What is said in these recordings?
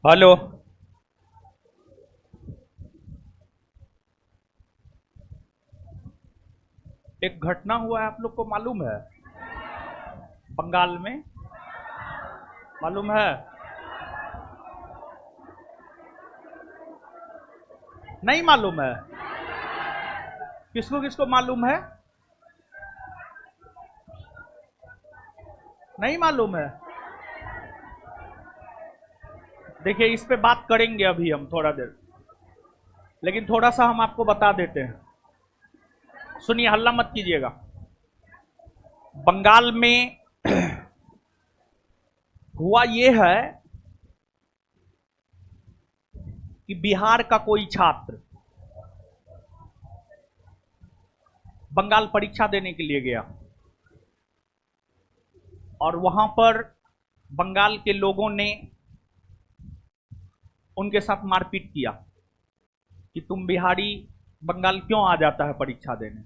Hello. एक घटना हुआ है, आप लोग को मालूम है? बंगाल में। मालूम है? नहीं मालूम है? किसको किसको मालूम है? नहीं मालूम है? देखिए, इस पे बात करेंगे अभी हम थोड़ा देर, लेकिन थोड़ा सा हम आपको बता देते हैं। सुनिए, हल्ला मत कीजिएगा। बंगाल में हुआ ये है कि बिहार का कोई छात्र बंगाल परीक्षा देने के लिए गया और वहां पर बंगाल के लोगों ने उनके साथ मारपीट किया कि तुम बिहारी बंगाल क्यों आ जाता है परीक्षा देने,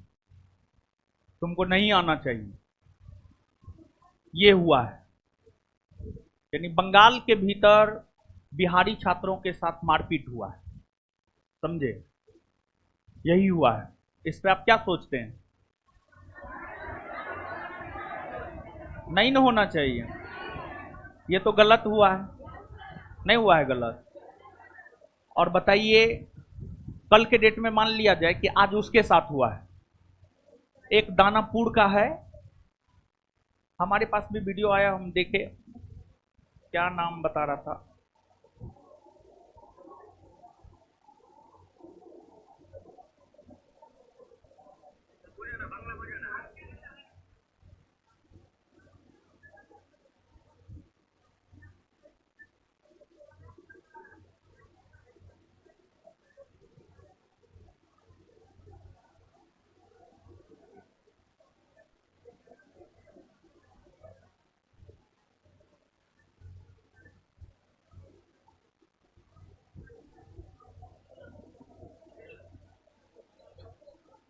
तुमको नहीं आना चाहिए। ये हुआ है, यानी बंगाल के भीतर बिहारी छात्रों के साथ मारपीट हुआ है। समझे? यही हुआ है। इस पे आप क्या सोचते हैं? नहीं ना होना चाहिए। ये तो गलत हुआ है। नहीं हुआ है गलत? और बताइए, कल के डेट में मान लिया जाए कि आज उसके साथ हुआ है। एक दानापुर का है, हमारे पास भी वीडियो आया, हम देखे। क्या नाम बता रहा था?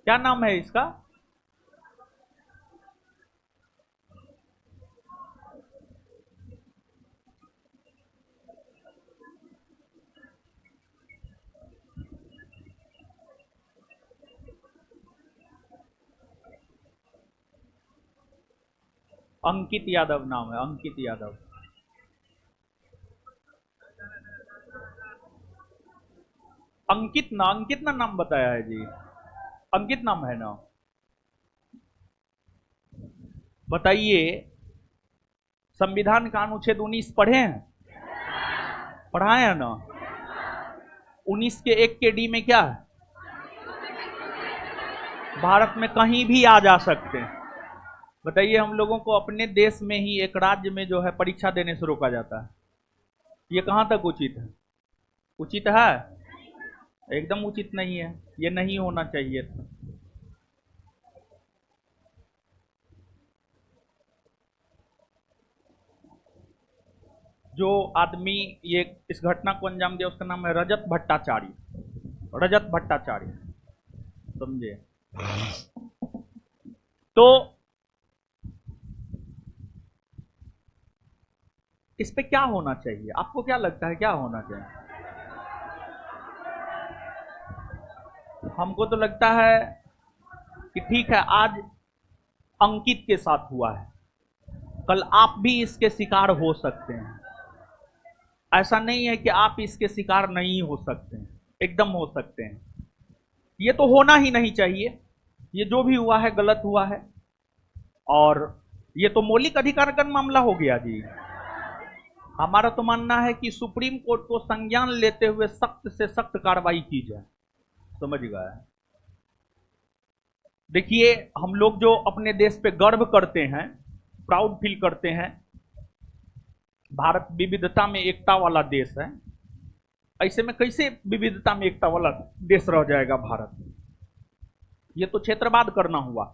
क्या नाम है इसका? अंकित यादव नाम है, अंकित यादव। अंकित ना नाम बताया है जी। अंकित नाम है ना? बताइए, संविधान का अनुच्छेद 19 पढ़े हैं? पढ़ाए हैं ना? 19 के 1 के डी में क्या है? भारत में कहीं भी आ जा सकते हैं। बताइए, हम लोगों को अपने देश में ही एक राज्य में जो है परीक्षा देने से रोका जाता है। ये कहां तक उचित है? उचित है? एकदम उचित नहीं है। ये नहीं होना चाहिए था। जो आदमी ये इस घटना को अंजाम दिया उसका नाम है रजत भट्टाचार्य। रजत भट्टाचार्य। समझे? तो इस पे क्या होना चाहिए? आपको क्या लगता है क्या होना चाहिए? हमको तो लगता है कि ठीक है, आज अंकित के साथ हुआ है, कल आप भी इसके शिकार हो सकते हैं। ऐसा नहीं है कि आप इसके शिकार नहीं हो सकते हैं, एकदम हो सकते हैं। ये तो होना ही नहीं चाहिए। ये जो भी हुआ है गलत हुआ है। और ये तो मौलिक अधिकार का मामला हो गया जी। हमारा तो मानना है कि सुप्रीम कोर्ट को संज्ञान लेते हुए सख्त से सख्त कार्रवाई की जाए। समझ गए? देखिए, हम लोग जो अपने देश पे गर्व करते हैं, प्राउड फील करते हैं, भारत विविधता में एकता वाला देश है। ऐसे में कैसे विविधता में एकता वाला देश रह जाएगा भारत? ये तो क्षेत्रवाद करना हुआ।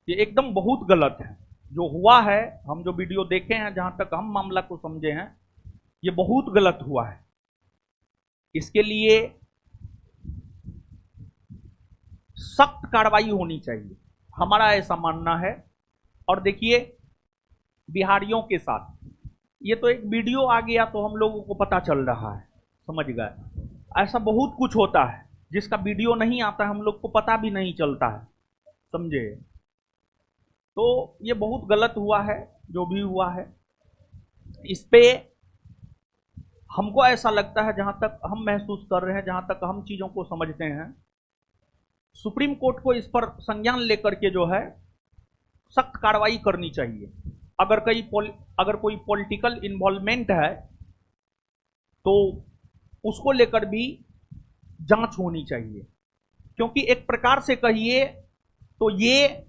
ये एकदम बहुत गलत है जो हुआ है। हम जो वीडियो देखे हैं, जहां तक हम मामला को समझे हैं, ये बहुत गलत हुआ है। इसके लिए सख्त कार्रवाई होनी चाहिए, हमारा ऐसा मानना है। और देखिए, बिहारियों के साथ ये तो एक वीडियो आ गया तो हम लोगों को पता चल रहा है। समझ गए। ऐसा बहुत कुछ होता है जिसका वीडियो नहीं आता है, हम लोग को पता भी नहीं चलता है, समझे। तो ये बहुत गलत हुआ है जो भी हुआ है। इस पे हमको ऐसा लगता है, जहां तक हम महसूस कर रहे हैं, जहां तक हम चीजों को समझते हैं, सुप्रीम कोर्ट को इस पर संज्ञान लेकर के जो है सख्त कार्रवाई करनी चाहिए। अगर कोई पॉलिटिकल इन्वॉल्वमेंट है तो उसको लेकर भी जांच होनी चाहिए, क्योंकि एक प्रकार से कहिए तो ये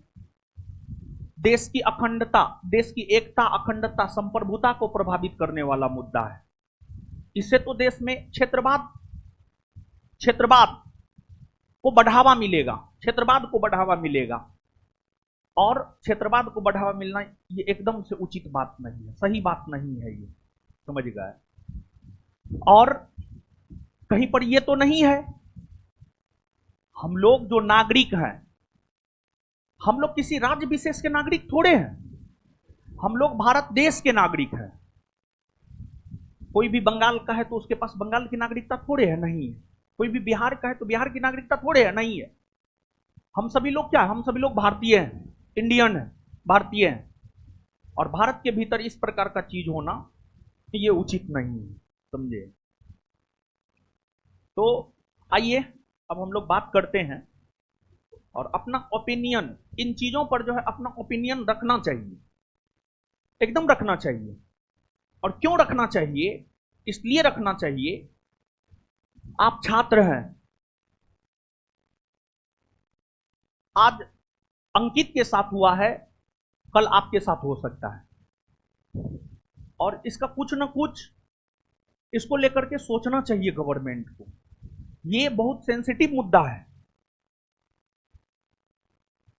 देश की अखंडता, देश की एकता, अखंडता, संप्रभुता को प्रभावित करने वाला मुद्दा है। इससे तो देश में क्षेत्रवाद को बढ़ावा मिलेगा, क्षेत्रवाद को बढ़ावा मिलेगा, और क्षेत्रवाद को बढ़ावा मिलना ये एकदम से उचित बात नहीं है, सही बात नहीं है, ये समझ गए। और कहीं पर ये तो नहीं है, हम लोग जो नागरिक हैं, हम लोग किसी राज्य विशेष के नागरिक थोड़े हैं, हम लोग भारत देश के नागरिक हैं। कोई भी बंगाल का है तो उसके पास बंगाल की नागरिकता थोड़े है, नहीं है। कोई भी बिहार का है तो बिहार की नागरिकता थोड़े है, नहीं है। हम सभी लोग क्या है, हम सभी लोग भारतीय हैं, इंडियन है, भारतीय हैं। और भारत के भीतर इस प्रकार का चीज होना ये उचित नहीं है, समझे। तो आइए अब हम लोग बात करते हैं, और अपना ओपिनियन इन चीजों पर जो है अपना ओपिनियन रखना चाहिए, एकदम रखना चाहिए। और क्यों रखना चाहिए, इसलिए रखना चाहिए, आप छात्र हैं, आज अंकित के साथ हुआ है, कल आपके साथ हो सकता है, और इसका कुछ ना कुछ इसको लेकर के सोचना चाहिए गवर्नमेंट को। ये बहुत सेंसिटिव मुद्दा है,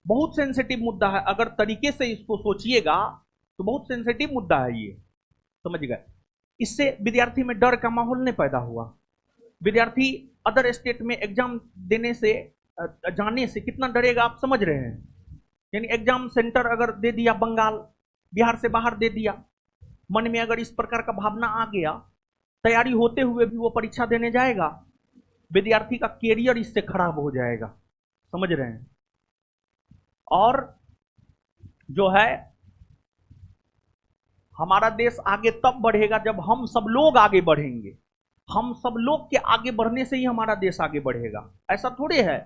बहुत सेंसिटिव मुद्दा है। अगर तरीके से इसको सोचिएगा तो बहुत सेंसिटिव मुद्दा है ये, समझ गए। इससे विद्यार्थी में डर का माहौल नहीं पैदा हुआ। विद्यार्थी अदर स्टेट में एग्जाम देने से जाने से कितना डरेगा, आप समझ रहे हैं। यानी एग्जाम सेंटर अगर दे दिया बंगाल, बिहार से बाहर दे दिया, मन में अगर इस प्रकार का भावना आ गया, तैयारी होते हुए भी वो परीक्षा देने जाएगा, विद्यार्थी का कैरियर इससे खराब हो जाएगा, समझ रहे हैं। और जो है हमारा देश आगे तब बढ़ेगा जब हम सब लोग आगे बढ़ेंगे। हम सब लोग के आगे बढ़ने से ही हमारा देश आगे बढ़ेगा। ऐसा थोड़े है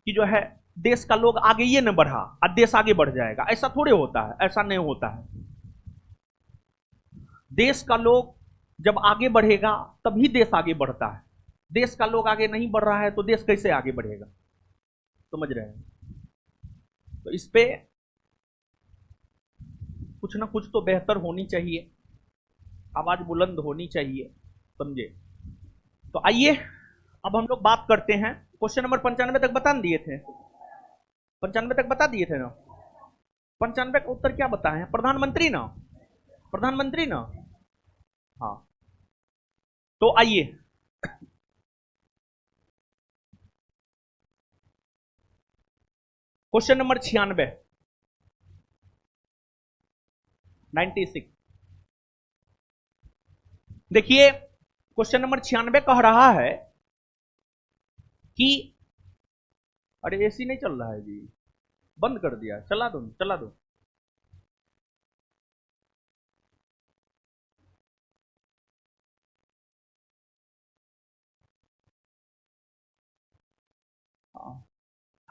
कि जो है देश का लोग आगे ये न बढ़ा और देश आगे बढ़ जाएगा, ऐसा थोड़े होता है, ऐसा नहीं होता है। देश का लोग जब आगे बढ़ेगा तभी देश आगे बढ़ता है। देश का लोग आगे नहीं बढ़ रहा है तो देश कैसे आगे बढ़ेगा, समझ रहे हैं। तो इस पे कुछ ना कुछ तो बेहतर होनी चाहिए, आवाज बुलंद होनी चाहिए, समझे। तो आइए अब हम लोग बात करते हैं। क्वेश्चन नंबर 95 तक बता दिए थे, 95 तक बता दिए थे ना। 95 का उत्तर क्या बताए हैं, प्रधानमंत्री ना, प्रधानमंत्री ना। हाँ, तो आइए क्वेश्चन नंबर 96, 96 देखिए। क्वेश्चन नंबर 96 कह रहा है कि अरे एसी नहीं चल रहा है जी, बंद कर दिया, चला दो चला दो।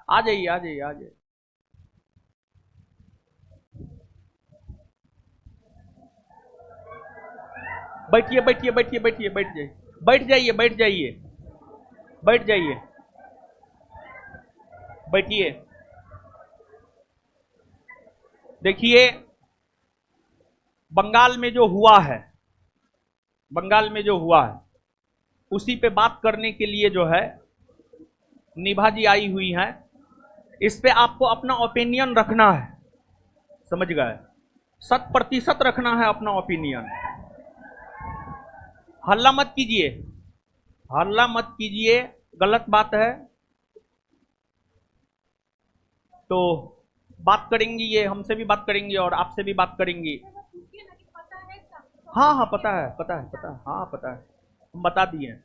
आ जाइए आ जाइए आ जाइए। बैठिए बैठिए बैठिए बैठिए, बैठ जाइए बैठ जाइए बैठ जाइए बैठ जाइए, बैठिए। देखिए बंगाल में जो हुआ है, बंगाल में जो हुआ है उसी पे बात करने के लिए जो है निभा जी आई हुई हैं। इस पे आपको अपना ओपिनियन रखना है, समझ गए, 100% रखना है अपना ओपिनियन। हल्ला मत कीजिए, हल्ला मत कीजिए, गलत बात है। तो बात करेंगी, ये हमसे भी बात करेंगी और आपसे भी बात करेंगी। हाँ हाँ पता है पता है पता है, हाँ पता है। हम बता दिए।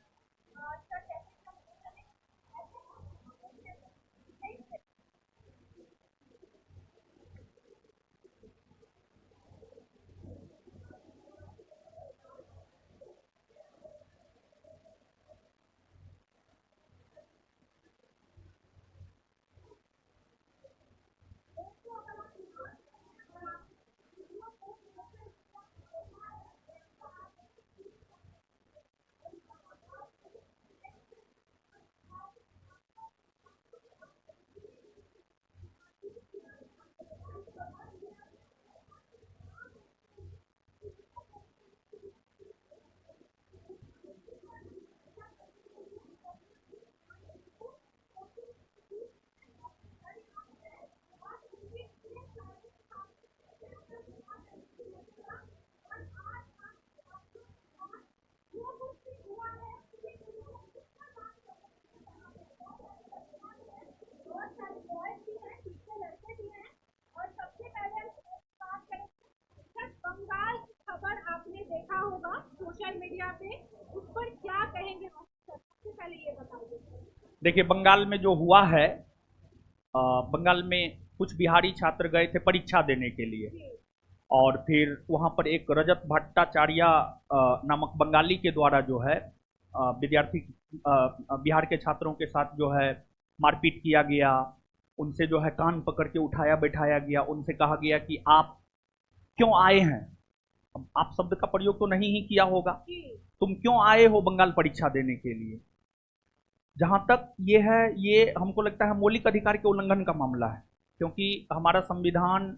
बंगाल की खबर आपने देखा होगा सोशल मीडिया पे, उस पर क्या कहेंगे ऑफिसर? सबसे पहले ये बताइए। देखिए, बंगाल में जो हुआ है, बंगाल में कुछ बिहारी छात्र गए थे परीक्षा देने के लिए, और फिर वहाँ पर एक रजत भट्टाचार्य नामक बंगाली के द्वारा जो है विद्यार्थी बिहार के छात्रों के साथ जो है मारपीट किया गया। उनसे जो है कान पकड़ के उठाया बैठाया गया, उनसे कहा गया कि आप क्यों आए हैं। अब आप शब्द का प्रयोग तो नहीं ही किया होगा, तुम क्यों आए हो बंगाल परीक्षा देने के लिए। जहां तक ये है, ये हमको लगता है मौलिक अधिकार के उल्लंघन का मामला है, क्योंकि हमारा संविधान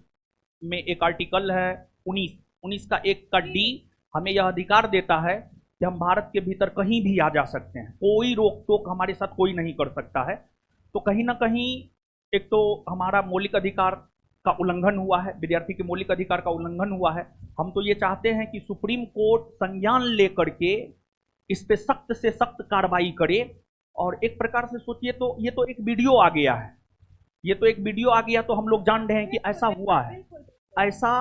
में एक आर्टिकल है 19, 19 का 1 का डी हमें यह अधिकार देता है कि हम भारत के भीतर कहीं भी आ जा सकते हैं, कोई रोक टोक हमारे साथ कोई नहीं कर सकता है। तो कहीं ना कहीं एक तो हमारा मौलिक अधिकार का उल्लंघन हुआ है, विद्यार्थी के मौलिक अधिकार का उल्लंघन हुआ है। हम तो ये चाहते हैं कि सुप्रीम कोर्ट संज्ञान लेकर के इस पे सख्त से सख्त कार्रवाई करे। और एक प्रकार से सोचिए तो ये तो एक वीडियो आ गया है, ये तो एक वीडियो आ गया, तो हम लोग जान रहे हैं कि ऐसा हुआ है। ऐसा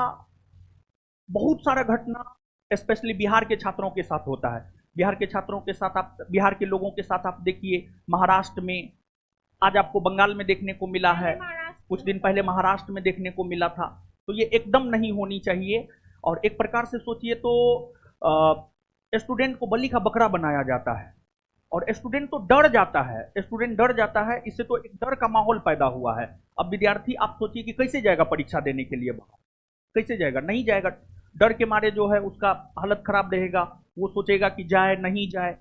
बहुत सारा घटना स्पेशली बिहार के छात्रों के साथ होता है। बिहार के छात्रों के साथ, आप बिहार के लोगों के साथ आप देखिए, महाराष्ट्र में, आज आपको बंगाल में देखने को मिला है, कुछ दिन पहले महाराष्ट्र में देखने को मिला था। तो ये एकदम नहीं होनी चाहिए। और एक प्रकार से सोचिए तो स्टूडेंट को बलि का बकरा बनाया जाता है, और स्टूडेंट तो डर जाता है, स्टूडेंट डर जाता है, इससे तो एक डर का माहौल पैदा हुआ है। अब विद्यार्थी आप सोचिए कि कैसे जाएगा परीक्षा देने के लिए बाहर, कैसे जाएगा, नहीं जाएगा। डर के मारे जो है उसका हालत खराब रहेगा, वो सोचेगा कि जाए नहीं जाए,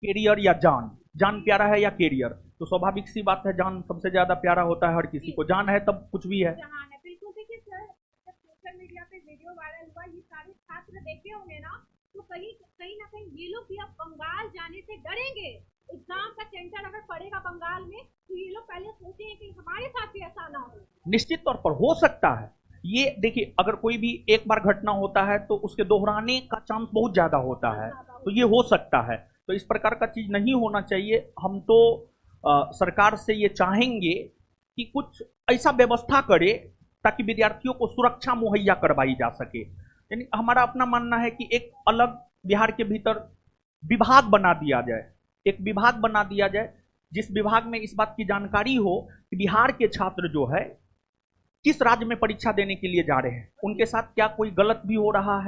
कैरियर या जान, जान प्यारा है या कैरियर। तो स्वाभाविक सी बात है, जान सबसे ज्यादा प्यारा होता है हर किसी को, जान है तब कुछ भी है। जहान है बिल्कुल। देखिए सर, जब सोशल मीडिया पे वीडियो वायरल हुआ, ये सारे छात्र देखे होंगे ना, तो कहीं कहीं ना कहीं ये लोग भी अब बंगाल जाने से डरेंगे। एग्जाम का सेंटर अगर पड़ेगा बंगाल में, तो ये लोग पहले सोचेंगे कि हमारे साथ भी ऐसा ना हो। निश्चित तौर पर हो सकता है। ये देखिए, अगर कोई भी एक बार घटना होता है तो उसके दोहराने का चांस बहुत ज्यादा होता है, तो ये हो सकता है। तो इस प्रकार का चीज नहीं होना चाहिए। हम तो सरकार से ये चाहेंगे कि कुछ ऐसा व्यवस्था करे ताकि विद्यार्थियों को सुरक्षा मुहैया करवाई जा सके। यानी हमारा अपना मानना है कि एक अलग बिहार के भीतर विभाग बना दिया जाए, एक विभाग बना दिया जाए जिस विभाग में इस बात की जानकारी हो कि बिहार के छात्र जो है किस राज्य में परीक्षा देने के लिए जा रहे हैं, उनके साथ क्या कोई गलत भी हो रहा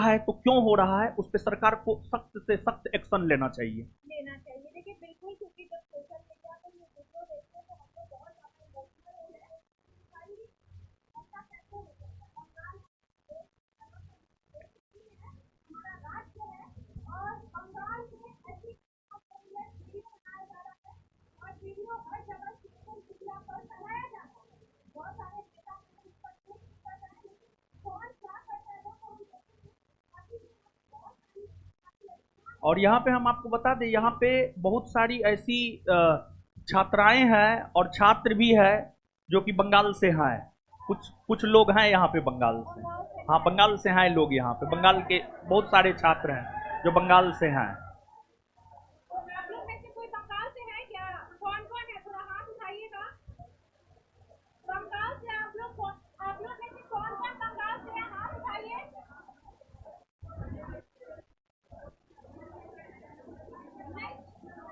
है तो क्यों हो रहा है, उस पर सरकार को सख्त से सख्त एक्शन लेना चाहिए। देखिए बिल्कुल, क्योंकि जब सोशल मीडिया पे ये वीडियो देखते हैं तो हमको बहुत ज्यादा इमोशनल हो रहे हैं। भाई, ऐसा कैसे हो सकता है? बंगाल हमारा राज्य है, और बंगाल में ऐसी वीडियो बनाया जा रहा है, और वीडियो हर जगह सोशल मीडिया पर चलाया जा रहा है। बहुत सारे नेता इस पर क्लिक कर रहे हैं, लेकिन कौन क्या कर रहा है वो तो हम और यहाँ पे हम आपको बता दें, यहाँ पे बहुत सारी ऐसी छात्राएं हैं और छात्र भी है जो कि बंगाल से हैं। कुछ कुछ लोग हैं यहाँ पे बंगाल से, हाँ बंगाल से हैं लोग, यहाँ पे बंगाल के बहुत सारे छात्र हैं जो बंगाल से हैं। आप लोग में से कोई बंगाल से है क्या? कौन कौन है? थोड़ा हाथ उठाइएगा। बंगाल से आप लोग में से कौन कौन बंगाल से है? हाथ उठाइए।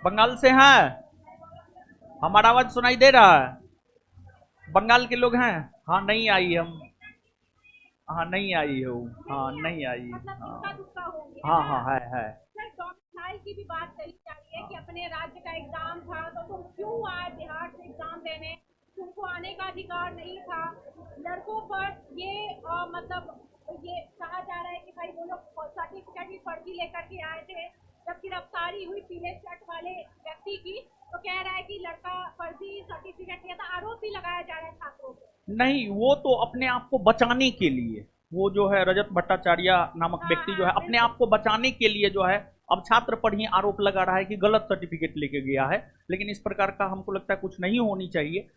बंगाल से हैं? हमारा आवाज सुनाई दे रहा है? बंगाल के लोग हैं? हाँ नहीं आई हम। हाँ नहीं आई हो। हाँ नहीं आई। मतलब हाँ इक्का दुक्का होंगे, है हाँ ना? हाँ है। सर डोमिसाइल की भी बात कही जा रही है कि अपने राज्य का एग्जाम था तो तुम क्यों आए बिहार से एग्जाम देने, तुमको आने का अधिकार नहीं था। लड़कों पर ये मतलब ये कहा जा रहा है कि भाई वो लोग सर्टिफिकेट भी फर्जी लेकर के आए थे। जब गिरफ्तारी हुई पीले शर्ट वाले व्यक्ति की तो कह रहा है कि लड़का फर्जी सर्टिफिकेट दिया था, आरोप भी लगाया जा रहा है छात्रों पर। नहीं, वो तो अपने आप को बचाने के लिए, वो जो है रजत भट्टाचार्य नामक हाँ व्यक्ति जो हाँ है अपने बिल्कुल। आप को बचाने के लिए जो है अब छात्र पर ही आरोप लगा रहा है कि गलत सर्टिफिकेट लेके गया है। लेकिन इस प्रकार का हमको लगता है कुछ नहीं होनी चाहिए।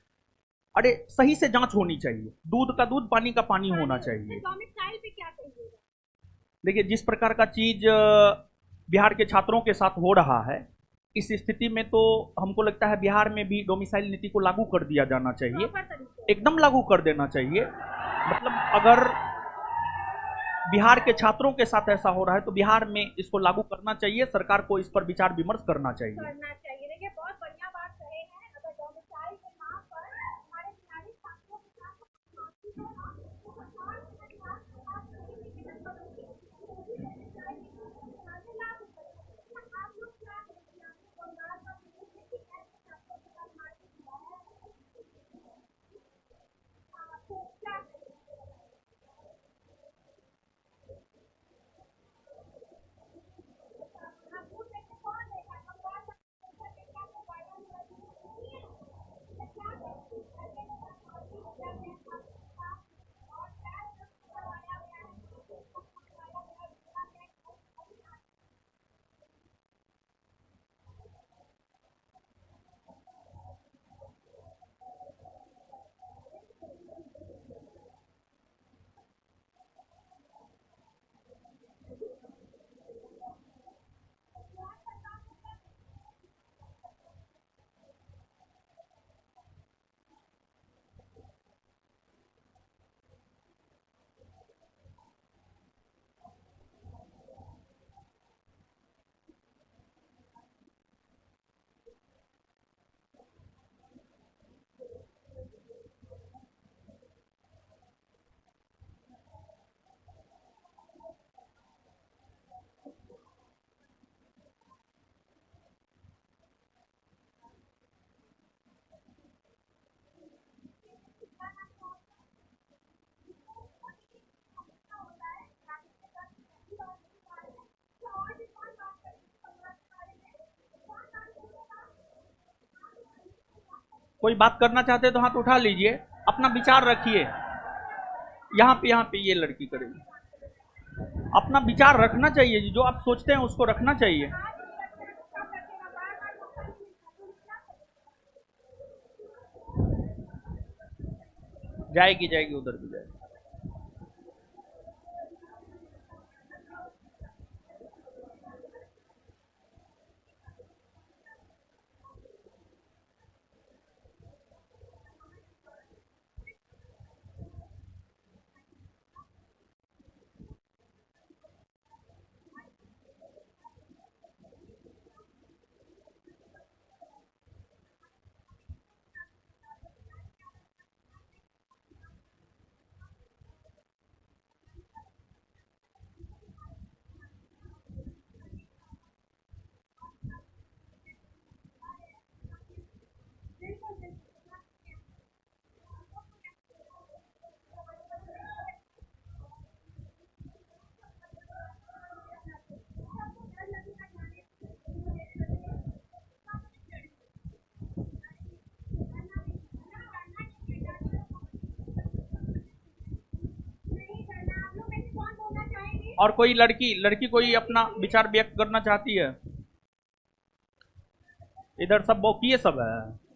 अरे सही से जांच होनी चाहिए, दूध का दूध पानी का पानी होना चाहिए। डोमिसाइल पे क्या कहिएगा? देखिए जिस प्रकार का चीज बिहार के छात्रों के साथ हो रहा है, इस स्थिति में तो हमको लगता है बिहार में भी डोमिसाइल नीति को लागू कर दिया जाना चाहिए, प्रॉपर तरीके एकदम लागू कर देना चाहिए। मतलब अगर बिहार के छात्रों के साथ ऐसा हो रहा है तो बिहार में इसको लागू करना चाहिए, सरकार को इस पर विचार विमर्श करना चाहिए। करना चाहिए। देखिए बहुत बढ़िया बात कहे हैं। अगर डोमिसाइल के नाम पर हमारे बिहारी छात्रों के साथ माफी हो ना, तो सरकार के अधिकार के साथ नहीं निवेदन करूंगी, वो भी डोमिसाइल की सुविधाएं लागू करें। आप लोग क्या कहेंगे? आपको बंगाल का न्यूज है कि ऐसे छात्रों के साथ मारपीट हुआ है, आपको क्या कहेंगे? आप पूछ सकते कौन देखा बंगाल का कैसा देखा तो वायरल हुआ न्यूज नहीं है। तो क्या कहेंगे? ऐसे के साथ मारपीट किया गया छात्रों के साथ और गैर करवाया गया है, करवाया गया है, बोला गया है। कोई बात करना चाहते हैं तो हाथ उठा लीजिए, अपना विचार रखिए। यहाँ पे ये लड़की करेगी। अपना विचार रखना चाहिए जी, जो आप सोचते हैं उसको रखना चाहिए। जाएगी जाएगी, उधर भी जाएगी। और कोई लड़की लड़की कोई अपना विचार व्यक्त करना चाहती है? इधर सब बौकिए सब है।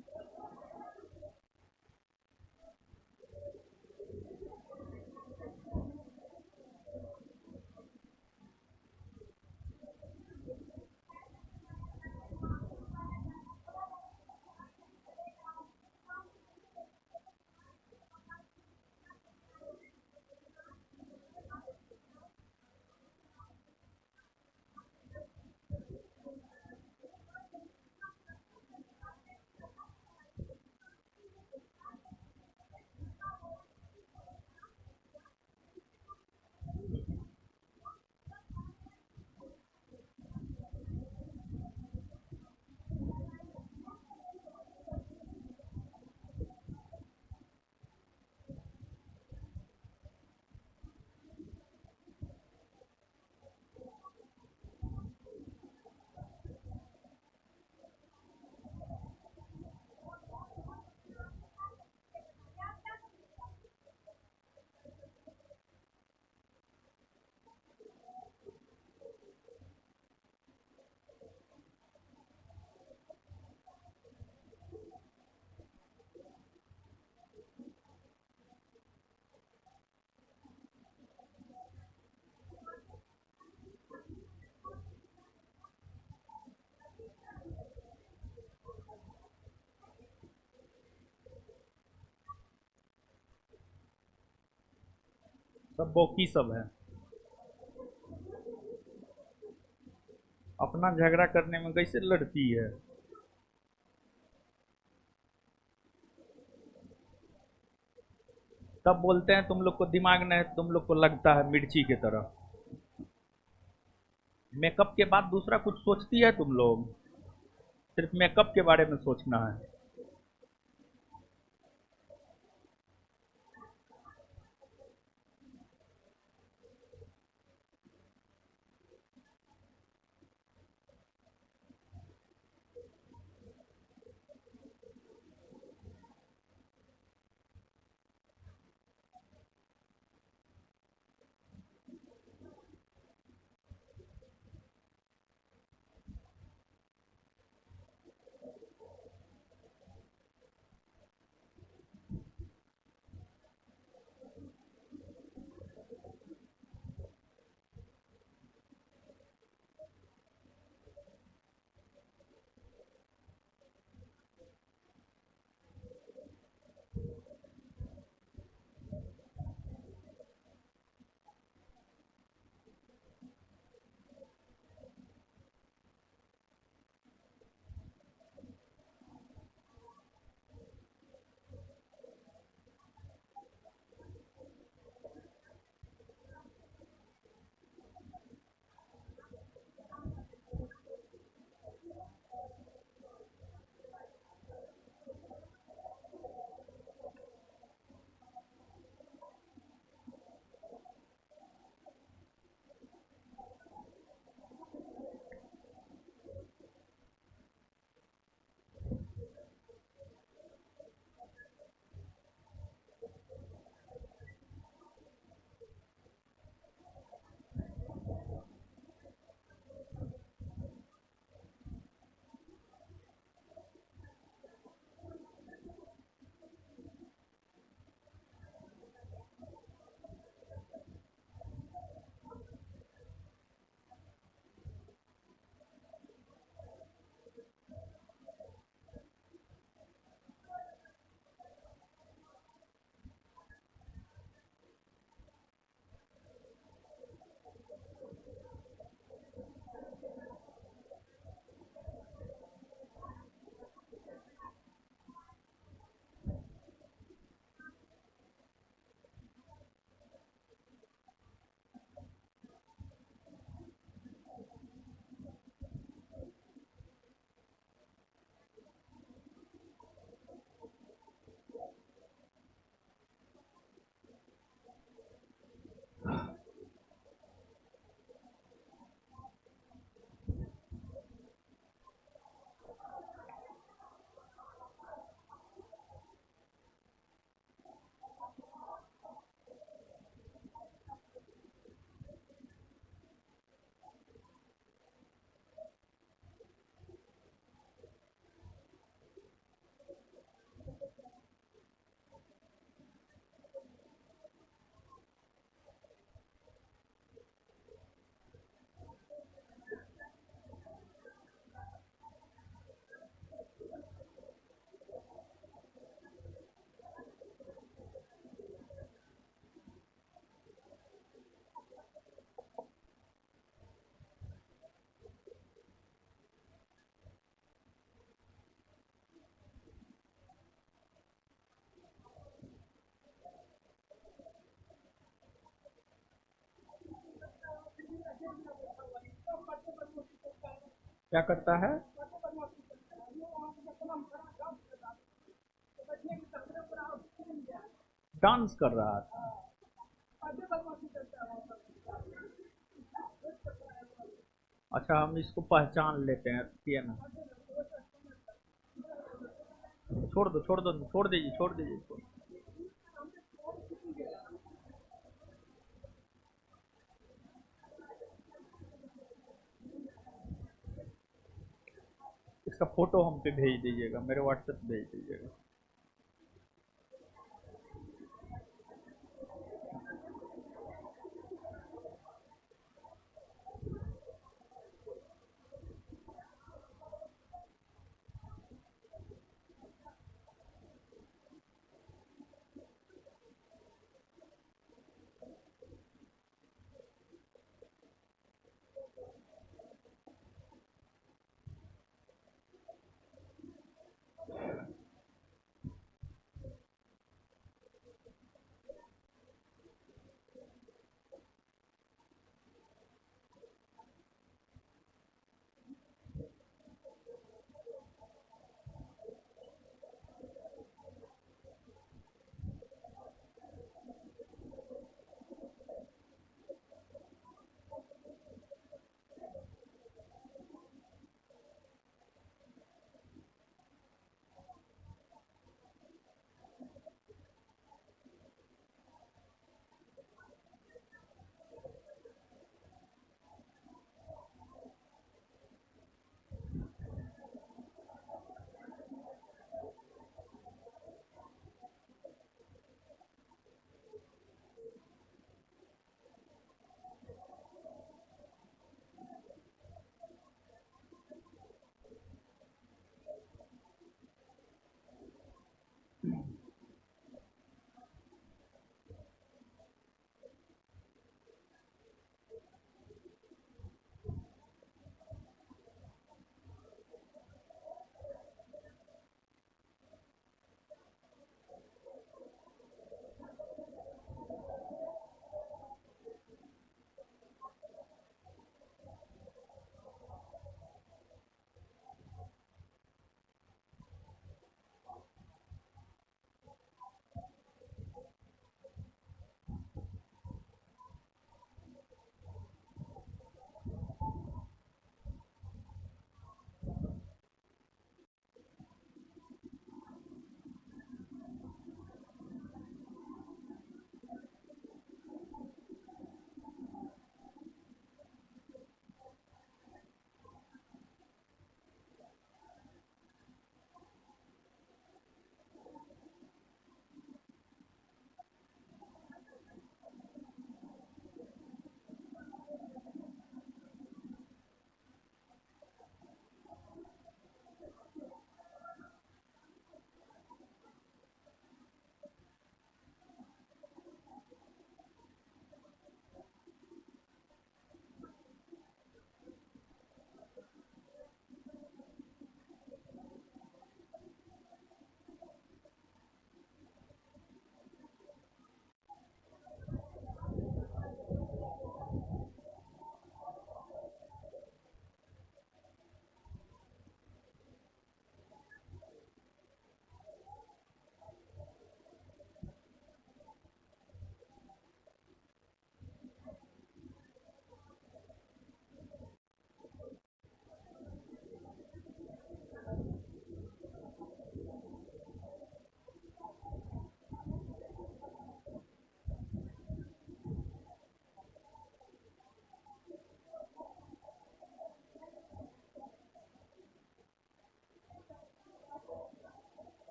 सब बौकी सब है। अपना झगड़ा करने में कैसे लड़ती है। तब बोलते हैं तुम लोग को दिमाग नहीं, तुम लोग को लगता है मिर्ची की तरह। मेकअप के बाद दूसरा कुछ सोचती है तुम लोग? सिर्फ मेकअप के बारे में सोचना है। क्या करता है? डांस कर रहा था। अच्छा, हम इसको पहचान लेते हैं, ठीक है ना। छोड़ दो, छोड़ दो, छोड़ दीजिए, छोड़ दीजिए, छोड़। इसका फोटो हम पे भेज दीजिएगा, मेरे व्हाट्सएप पे भेज दीजिएगा।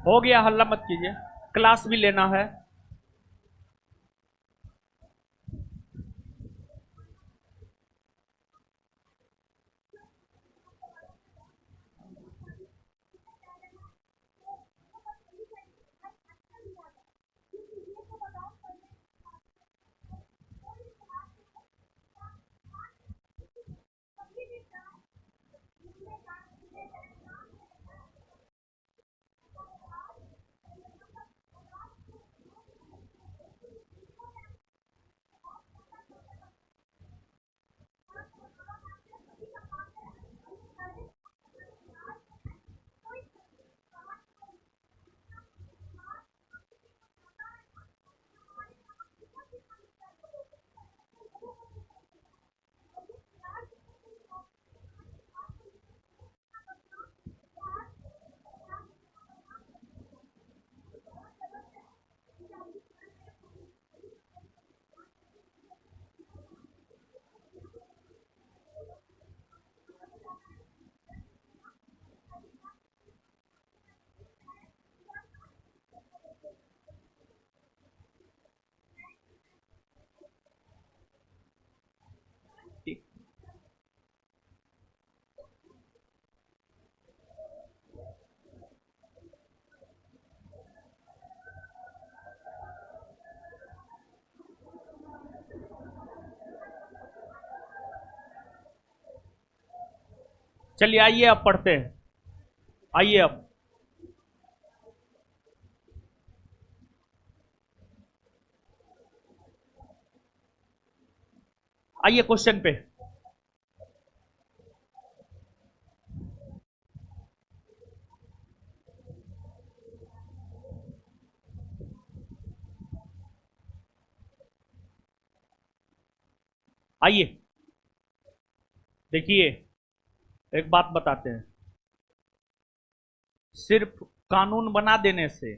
हो गया, हल्ला मत कीजिए, क्लास भी लेना है। चलिए आइए अब पढ़ते हैं। आइए अब आइए क्वेश्चन पे। आइए देखिए, एक बात बताते हैं। सिर्फ कानून बना देने से,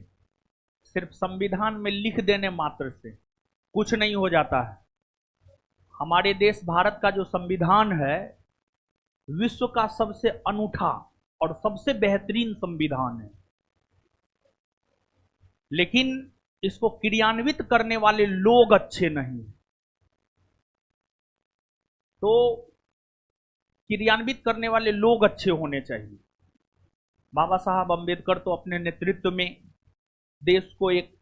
सिर्फ संविधान में लिख देने मात्र से कुछ नहीं हो जाता है। हमारे देश भारत का जो संविधान है, विश्व का सबसे अनूठा और सबसे बेहतरीन संविधान है, लेकिन इसको क्रियान्वित करने वाले लोग अच्छे नहीं। तो क्रियान्वित करने वाले लोग अच्छे होने चाहिए। बाबा साहब अंबेडकर तो अपने नेतृत्व में देश को एक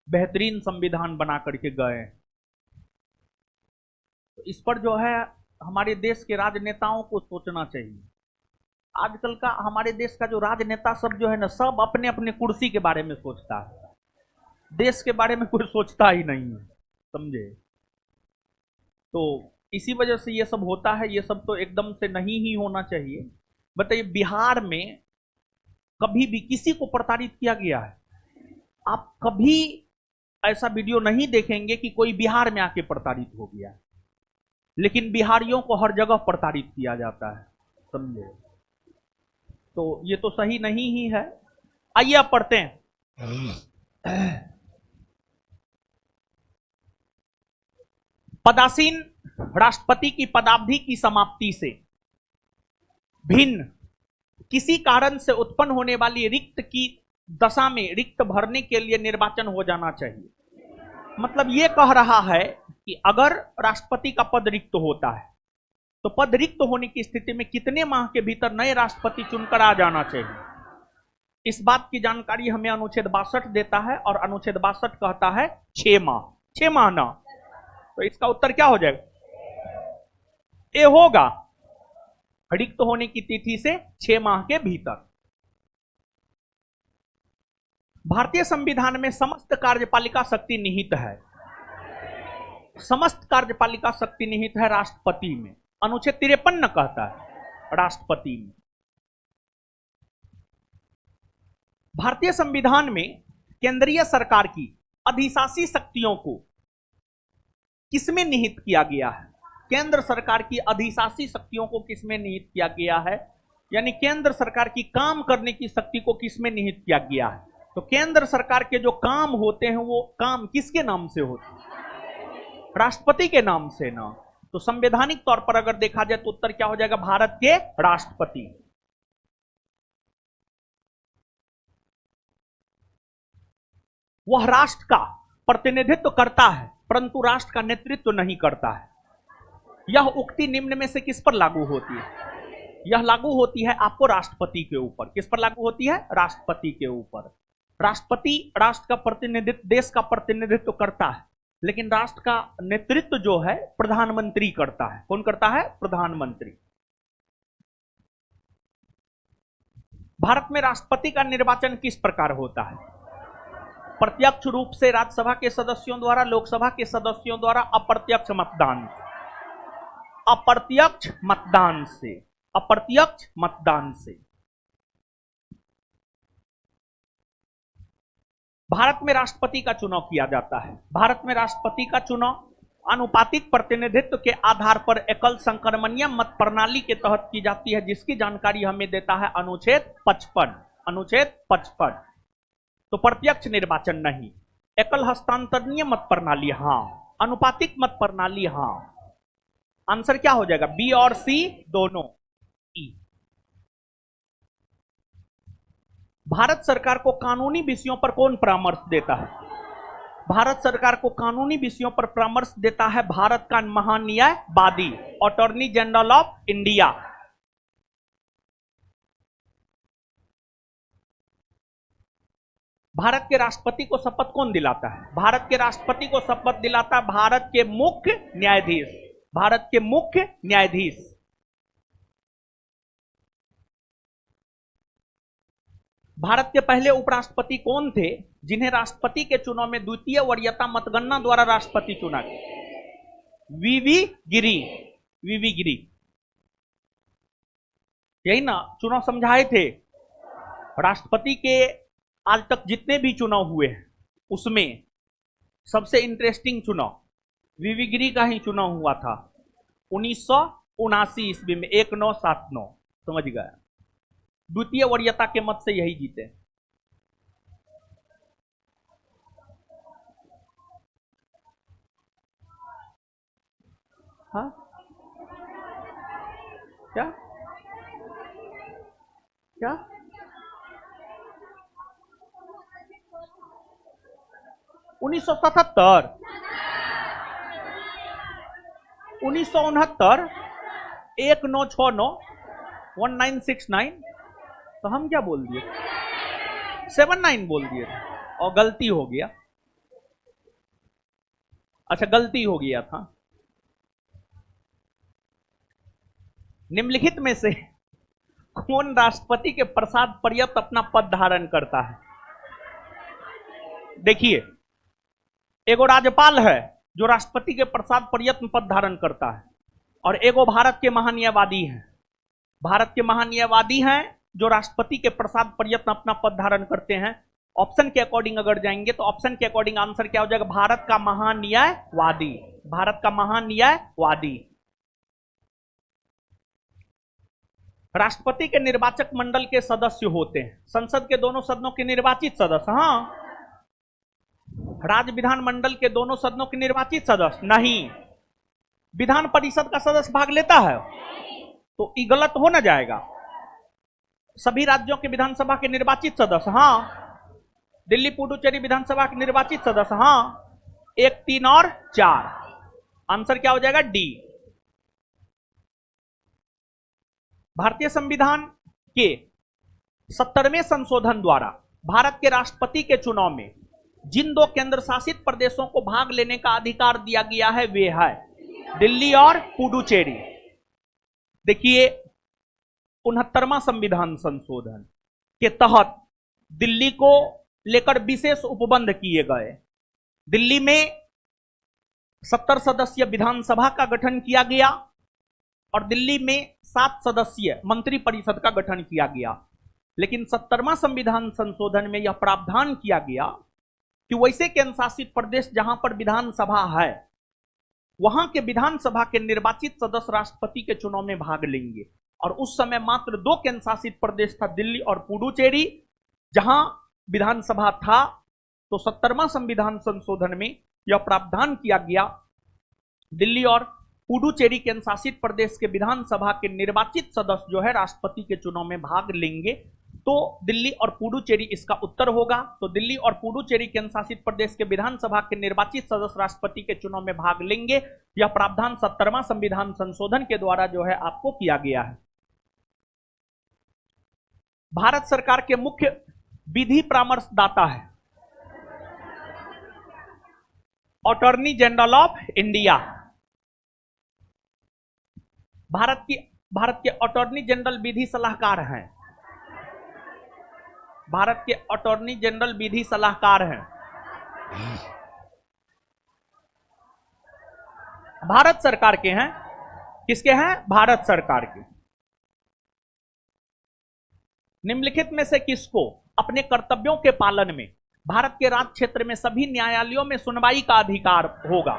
बेहतरीन संविधान बना करके गए। तो इस पर जो है हमारे देश के राजनेताओं को सोचना चाहिए। आजकल का हमारे देश का जो राजनेता सब जो है ना, सब अपने अपने कुर्सी के बारे में सोचता है, देश के बारे में कोई सोचता ही नहीं है, समझे। तो इसी वजह से ये सब होता है। ये सब तो एकदम से नहीं ही होना चाहिए। बताइए, बिहार में कभी भी किसी को प्रताड़ित किया गया है? आप कभी ऐसा वीडियो नहीं देखेंगे कि कोई बिहार में आके प्रताड़ित हो गया है। लेकिन बिहारियों को हर जगह प्रताड़ित किया जाता है, समझे। तो ये तो सही नहीं ही है। आइए आप पढ़ते हैं। पदासीन राष्ट्रपति की पदावधि की समाप्ति से भिन्न किसी कारण से उत्पन्न होने वाली रिक्त की दशा में रिक्त भरने के लिए निर्वाचन हो जाना चाहिए। मतलब यह कह रहा है कि अगर राष्ट्रपति का पद रिक्त होता है तो पद रिक्त होने की स्थिति में कितने माह के भीतर नए राष्ट्रपति चुनकर आ जाना चाहिए। इस बात की जानकारी हमें अनुच्छेद 62 देता है, और अनुच्छेद 62 कहता है 6 माह। 6 माह ना, तो इसका उत्तर क्या हो जाएगा? ए होगा, रिक्त होने की तिथि से 6 माह के भीतर। भारतीय संविधान में समस्त कार्यपालिका शक्ति निहित है। समस्त कार्यपालिका शक्ति निहित है राष्ट्रपति में। अनुच्छेद 53 न कहता है राष्ट्रपति में। भारतीय संविधान में केंद्रीय सरकार की अधिशासी शक्तियों को किसमें निहित किया गया है? केंद्र सरकार की अधिशासी शक्तियों को किसमें निहित किया गया है? यानी केंद्र सरकार की काम करने की शक्ति को किसमें निहित किया गया है? तो केंद्र सरकार के जो काम होते हैं वो काम किसके नाम से होते हैं? राष्ट्रपति के नाम से ना। तो संवैधानिक तौर पर अगर देखा जाए तो उत्तर क्या हो जाएगा? भारत के राष्ट्रपति। वह राष्ट्र का प्रतिनिधित्व करता है परंतु राष्ट्र का नेतृत्व नहीं करता है। यह उक्ति निम्न में से किस पर लागू होती है? यह लागू होती है आपको राष्ट्रपति के ऊपर। किस पर लागू होती है? राष्ट्रपति के ऊपर। राष्ट्रपति राष्ट्र का प्रतिनिधित्व, देश का प्रतिनिधित्व करता है, लेकिन राष्ट्र का नेतृत्व जो है प्रधानमंत्री करता है। कौन करता है? प्रधानमंत्री। भारत में राष्ट्रपति का निर्वाचन किस प्रकार होता है? प्रत्यक्ष रूप से राज्यसभा के सदस्यों द्वारा, लोकसभा के सदस्यों द्वारा, अप्रत्यक्ष मतदान। अप्रत्यक्ष मतदान से। अप्रत्यक्ष मतदान से। भारत में राष्ट्रपति का चुनाव किया जाता है। भारत में राष्ट्रपति का चुनाव आनुपातिक प्रतिनिधित्व के आधार पर एकल संक्रमणीय मत प्रणाली के तहत की जाती है, जिसकी जानकारी हमें देता है अनुच्छेद 55। अनुच्छेद 55। तो प्रत्यक्ष निर्वाचन नहीं, एकल हस्तांतरणीय मत प्रणाली हां, अनुपातिक मत प्रणाली हां। आंसर क्या हो जाएगा? बी और सी दोनों। ई। भारत सरकार को कानूनी विषयों पर कौन परामर्श देता है? भारत सरकार को कानूनी विषयों पर परामर्श देता है भारत का महान्यायवादी, attorney general of India. Bharat के राष्ट्रपति को शपथ कौन दिलाता है? भारत के राष्ट्रपति को शपथ दिलाता है भारत के मुख्य न्यायाधीश। भारत के मुख्य न्यायाधीश। भारत के पहले उपराष्ट्रपति कौन थे जिन्हें राष्ट्रपति के चुनाव में द्वितीय वरीयता मतगणना द्वारा राष्ट्रपति चुना गया? वीवी गिरी। वीवी गिरी, यही ना चुनाव समझाए थे। राष्ट्रपति के आज तक जितने भी चुनाव हुए हैं उसमें सबसे इंटरेस्टिंग चुनाव वीवी गिरी का ही चुनाव हुआ था 1979 ईस्वी में 1979, समझ गए। द्वितीय वरीयता के मत से यही जीते। हाँ क्या क्या 1977, 1969, 1969, 1969, तो हम क्या बोल दिए? 79 बोल दिए और गलती हो गया। अच्छा, गलती हो गया था। निम्नलिखित में से कौन राष्ट्रपति के प्रसाद पर्याप्त अपना पद धारण करता है? देखिए, एगो राज्यपाल है जो राष्ट्रपति के प्रसाद पर्यत्न पद धारण करता है, और एगो भारत के महान्यायवादी हैं। भारत के महान्यायवादी हैं जो राष्ट्रपति के प्रसाद पर्यत्न अपना पद धारण करते हैं। ऑप्शन के अकॉर्डिंग अगर जाएंगे तो ऑप्शन के अकॉर्डिंग आंसर क्या हो जाएगा? भारत का महान्यायवादी। भारत का महान्यायवादी। राष्ट्रपति के निर्वाचक मंडल के सदस्य होते हैं संसद के दोनों सदनों के निर्वाचित सदस्य। हाँ, राज्य विधान मंडल के दोनों सदनों के निर्वाचित सदस्य नहीं। विधान परिषद का सदस्य भाग लेता है तो ये गलत हो ना जाएगा। सभी राज्यों के विधानसभा के निर्वाचित सदस्य। हाँ, दिल्ली पुडुचेरी विधानसभा के निर्वाचित सदस्य। हाँ, 1, 3 और 4। आंसर क्या हो जाएगा? डी। भारतीय संविधान के 70वें संशोधन द्वारा भारत के राष्ट्रपति के चुनाव में जिन दो केंद्र शासित प्रदेशों को भाग लेने का अधिकार दिया गया है वे है दिल्ली और पुडुचेरी। देखिए, 69वां संविधान संशोधन के तहत दिल्ली को लेकर विशेष उपबंध किए गए। दिल्ली में 70 सदस्यीय विधानसभा का गठन किया गया और दिल्ली में 7 सदस्यीय मंत्रिपरिषद का गठन किया गया। लेकिन 70वां संविधान संशोधन में यह प्रावधान किया गया कि वैसे केंद्र शासित प्रदेश जहां पर विधानसभा है वहां के विधानसभा के निर्वाचित सदस्य राष्ट्रपति के चुनाव में भाग लेंगे। और उस समय मात्र 2 केंद्र शासित प्रदेश था, दिल्ली और पुडुचेरी, जहां विधानसभा था। तो 70वां संविधान संशोधन में यह प्रावधान किया गया दिल्ली और पुडुचेरी केंद्र शासित प्रदेश के विधानसभा के निर्वाचित सदस्य जो है राष्ट्रपति के चुनाव में भाग लेंगे। तो दिल्ली और पुडुचेरी इसका उत्तर होगा। तो दिल्ली और पुडुचेरी केंद्र शासित प्रदेश के विधानसभा के निर्वाचित सदस्य राष्ट्रपति के चुनाव में भाग लेंगे। यह प्रावधान 70वां संविधान संशोधन के द्वारा जो है आपको किया गया है। भारत सरकार के मुख्य विधि परामर्शदाता है attorney general of India. Bharat के अटॉर्नी जनरल विधि सलाहकार हैं। भारत के अटॉर्नी जनरल विधि सलाहकार हैं। भारत सरकार के हैं। किसके हैं? भारत सरकार के। निम्नलिखित में से किसको अपने कर्तव्यों के पालन में भारत के राज्य क्षेत्र में सभी न्यायालयों में सुनवाई का अधिकार होगा?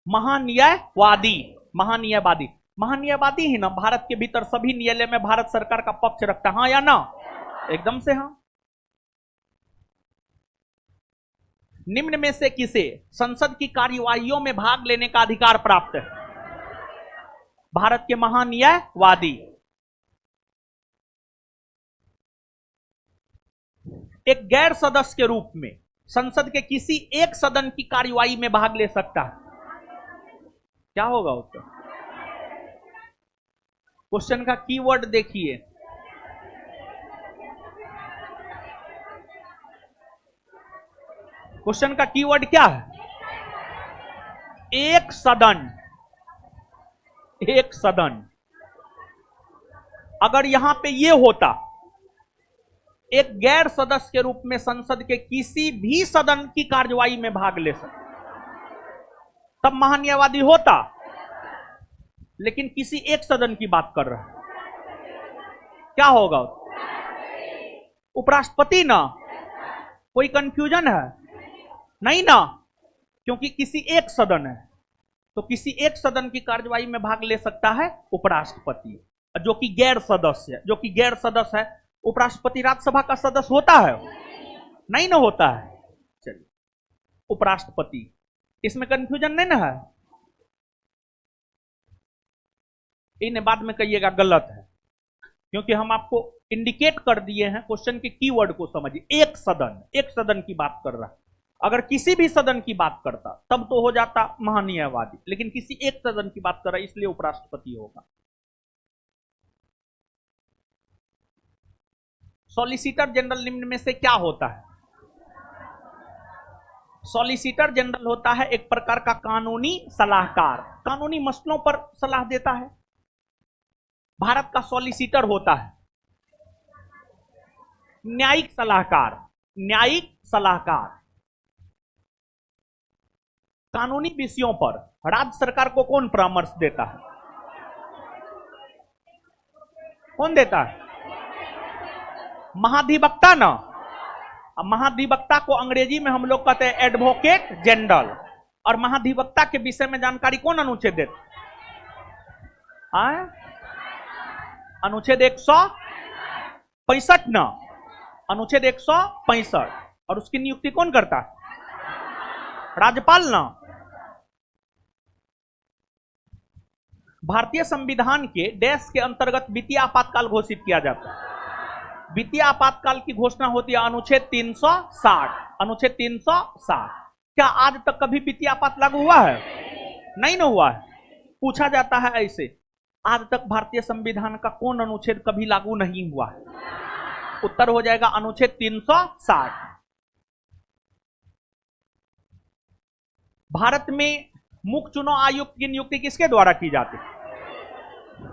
महान्यायवादी। महान्यायवादी। महान्यायवादी ही ना भारत के भीतर सभी न्यायालय में भारत सरकार का पक्ष रखता है। हाँ या ना? एकदम से हाँ। निम्न में से किसे संसद की कार्यवाहियों में भाग लेने का अधिकार प्राप्त है? भारत के महान्यायवादी। एक गैर सदस्य के रूप में संसद के किसी एक सदन की कार्यवाही में भाग ले सकता है। क्या होगा उसका? क्वेश्चन का कीवर्ड देखिए। क्वेश्चन का कीवर्ड क्या है? एक सदन। एक सदन। अगर यहां पे ये होता, एक गैर सदस्य के रूप में संसद के किसी भी सदन की कार्यवाही में भाग ले सकता, तब महान्यायवादी होता। लेकिन किसी एक सदन की बात कर रहा है, क्या होगा? उपराष्ट्रपति ना। कोई कंफ्यूजन है? नहीं ना, क्योंकि किसी एक सदन है, तो किसी एक सदन की कार्यवाही में भाग ले सकता है उपराष्ट्रपति, जो कि गैर सदस्य है। जो कि गैर सदस्य है, उपराष्ट्रपति राज्यसभा का सदस्य होता है? नहीं ना होता है। चलिए, उपराष्ट्रपति, इसमें कंफ्यूजन नहीं ना है? इन्हें बाद में कहिएगा गलत है, क्योंकि हम आपको इंडिकेट कर दिए हैं क्वेश्चन के कीवर्ड को समझिए। एक सदन, एक सदन की बात कर रहा है। अगर किसी भी सदन की बात करता तब तो हो जाता महान्यायवादी, लेकिन किसी एक सदन की बात कर रहा है, इसलिए उपराष्ट्रपति होगा। सॉलिसिटर जनरल निम्न में से क्या होता है? सॉलिसिटर जनरल होता है एक प्रकार का कानूनी सलाहकार, कानूनी मसलों पर सलाह देता है। भारत का सॉलिसिटर होता है न्यायिक सलाहकार, न्यायिक सलाहकार। कानूनी विषयों पर राज्य सरकार को कौन परामर्श देता है? कौन देता है? महाधिवक्ता ना। अब महाधिवक्ता को अंग्रेजी में हम लोग कहते हैं एडवोकेट जनरल। और महाधिवक्ता के विषय में जानकारी कौन अनुच्छेद देता है? अनुच्छेद 165 ना, अनुच्छेद 165। और उसकी नियुक्ति कौन करता है? राज्यपाल ना। भारतीय संविधान के डैश के अंतर्गत वित्तीय आपातकाल घोषित किया जाता है। वित्तीय आपातकाल की घोषणा होती है अनुच्छेद 360। अनुच्छेद 360। क्या आज तक कभी वित्तीय आपात लागू हुआ है? नहीं ना हुआ है। पूछा जाता है ऐसे, आज तक भारतीय संविधान का कौन अनुच्छेद कभी लागू नहीं हुआ है? उत्तर हो जाएगा अनुच्छेद 360। भारत में मुख्य चुनाव आयुक्त की नियुक्ति किसके द्वारा की जाती है?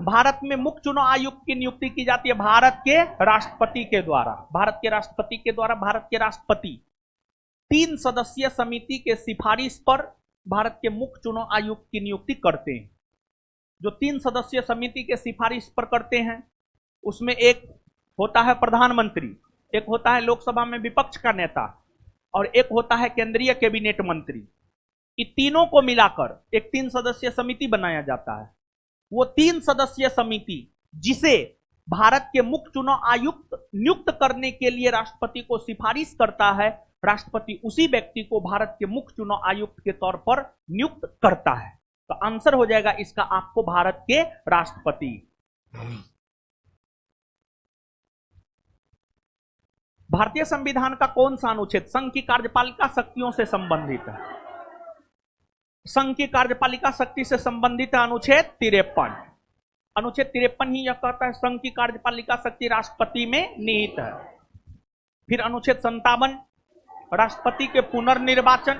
भारत में मुख्य चुनाव आयुक्त की नियुक्ति की जाती है भारत के राष्ट्रपति के द्वारा। भारत के राष्ट्रपति के द्वारा। भारत के राष्ट्रपति 3 सदस्यीय समिति के सिफारिश पर भारत के मुख्य चुनाव आयुक्त की नियुक्ति करते हैं। जो 3 सदस्यीय समिति के सिफारिश पर करते हैं, उसमें एक होता है प्रधानमंत्री, एक होता है लोकसभा में विपक्ष का नेता, और एक होता है केंद्रीय कैबिनेट मंत्री। इन तीनों को मिलाकर एक 3 सदस्यीय समिति बनाया जाता है। वो 3 सदस्यीय समिति, जिसे भारत के मुख्य चुनाव आयुक्त नियुक्त करने के लिए राष्ट्रपति को सिफारिश करता है, राष्ट्रपति उसी व्यक्ति को भारत के मुख्य चुनाव आयुक्त के तौर पर नियुक्त करता है। तो आंसर हो जाएगा इसका आपको भारत के राष्ट्रपति। भारतीय संविधान का कौन सा अनुच्छेद संघ की कार्यपालिका शक्तियों से संबंधित है? संघ की कार्यपालिका शक्ति से संबंधित है अनुच्छेद 53। अनुच्छेद 53 ही यह कहता है संघ की कार्यपालिका शक्ति राष्ट्रपति में निहित है। फिर अनुच्छेद 57 राष्ट्रपति के पुनर्निर्वाचन,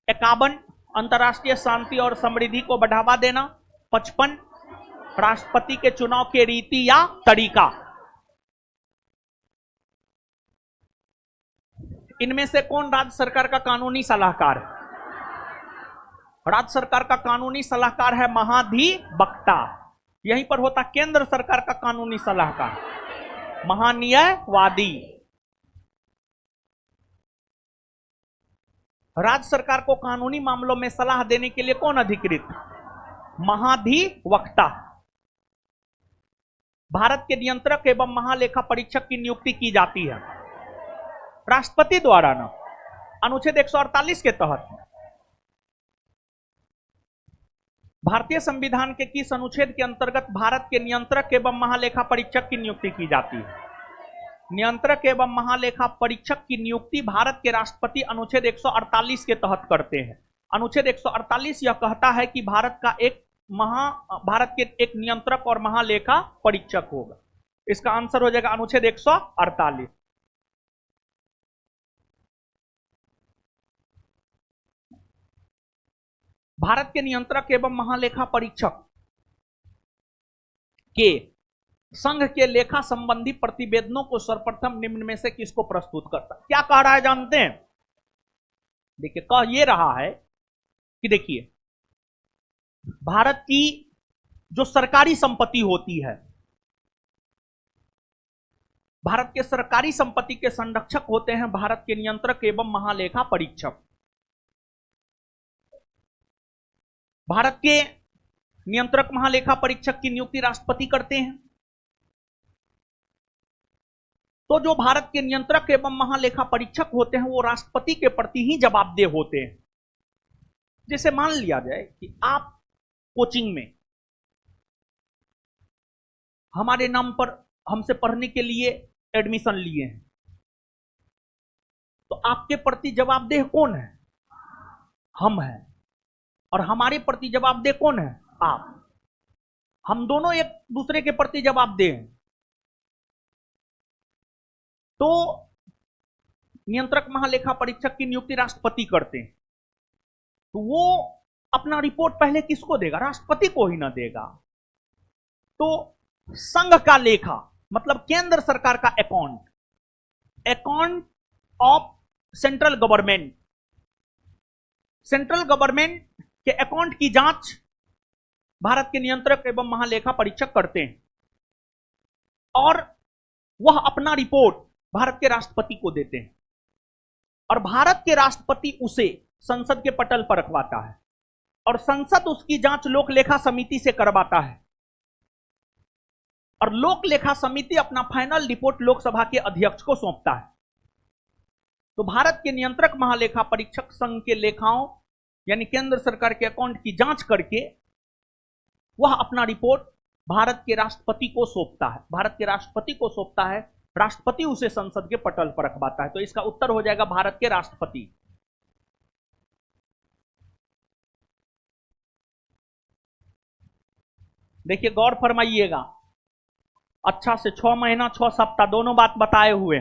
51 अंतर्राष्ट्रीय शांति और समृद्धि को बढ़ावा देना, 55 राष्ट्रपति के चुनाव के रीति या तरीका। इनमें से कौन राज्य सरकार का कानूनी सलाहकार है? राज्य सरकार का कानूनी सलाहकार है महाधिवक्ता। यहीं पर होता केंद्र सरकार का कानूनी सलाहकार महान्यायवादी। राज्य सरकार को कानूनी मामलों में सलाह देने के लिए कौन अधिकृत? महाधिवक्ता। भारत के नियंत्रक एवं महालेखा परीक्षक की नियुक्ति की जाती है राष्ट्रपति द्वारा ना, अनुच्छेद 148 के तहत। भारतीय संविधान के किस अनुच्छेद के अंतर्गत भारत के नियंत्रक एवं महालेखा परीक्षक की नियुक्ति की जाती है? नियंत्रक एवं महालेखा परीक्षक की नियुक्ति भारत के राष्ट्रपति अनुच्छेद 148 के तहत करते हैं। अनुच्छेद 148 यह कहता है कि भारत के एक नियंत्रक और महालेखा परीक्षक होगा। इसका आंसर हो जाएगा अनुच्छेद 148। भारत के नियंत्रक एवं महालेखा परीक्षक के संघ के लेखा संबंधी प्रतिवेदनों को सर्वप्रथम निम्न में से किसको प्रस्तुत करता है? क्या कह रहा है जानते हैं? देखिए, कह ये रहा है कि देखिए, भारत की जो सरकारी संपत्ति होती है, भारत के सरकारी संपत्ति के संरक्षक होते हैं भारत के नियंत्रक एवं महालेखा परीक्षक। भारत के नियंत्रक महालेखा परीक्षक की नियुक्ति राष्ट्रपति करते हैं। तो जो भारत के नियंत्रक एवं महालेखा परीक्षक होते हैं वो राष्ट्रपति के प्रति ही जवाबदेह होते हैं। जैसे मान लिया जाए कि आप कोचिंग में हमारे नाम पर हमसे पढ़ने के लिए एडमिशन लिए हैं, तो आपके प्रति जवाबदेह कौन है? हम हैं। और हमारे प्रति जवाबदेह कौन है? आप। हम दोनों एक दूसरे के प्रति जवाबदेह हैं। तो नियंत्रक महालेखा परीक्षक की नियुक्ति राष्ट्रपति करते हैं। तो वो अपना रिपोर्ट पहले किसको देगा? राष्ट्रपति को ही ना देगा। तो संघ का लेखा मतलब केंद्र सरकार का account of central government, central government के अकाउंट की जांच भारत के नियंत्रक एवं महालेखा परीक्षक करते हैं और वह अपना रिपोर्ट भारत के राष्ट्रपति को देते हैं और भारत के राष्ट्रपति उसे संसद के पटल पर रखवाता है और संसद उसकी जांच लोक लेखा समिति से करवाता है और लोक लेखा समिति अपना फाइनल रिपोर्ट लोकसभा के अध्यक्ष को सौंपता है। तो भारत के नियंत्रक महालेखा परीक्षक संघ के लेखाओं यानी केंद्र सरकार के अकाउंट की जांच करके वह अपना रिपोर्ट भारत के राष्ट्रपति को सौंपता है। भारत के राष्ट्रपति को सौंपता है, राष्ट्रपति उसे संसद के पटल पर रखवाता है। तो इसका उत्तर हो जाएगा भारत के राष्ट्रपति। देखिए, गौर फरमाइएगा, अच्छा से 6 महीना 6 सप्ताह दोनों बात बताए हुए।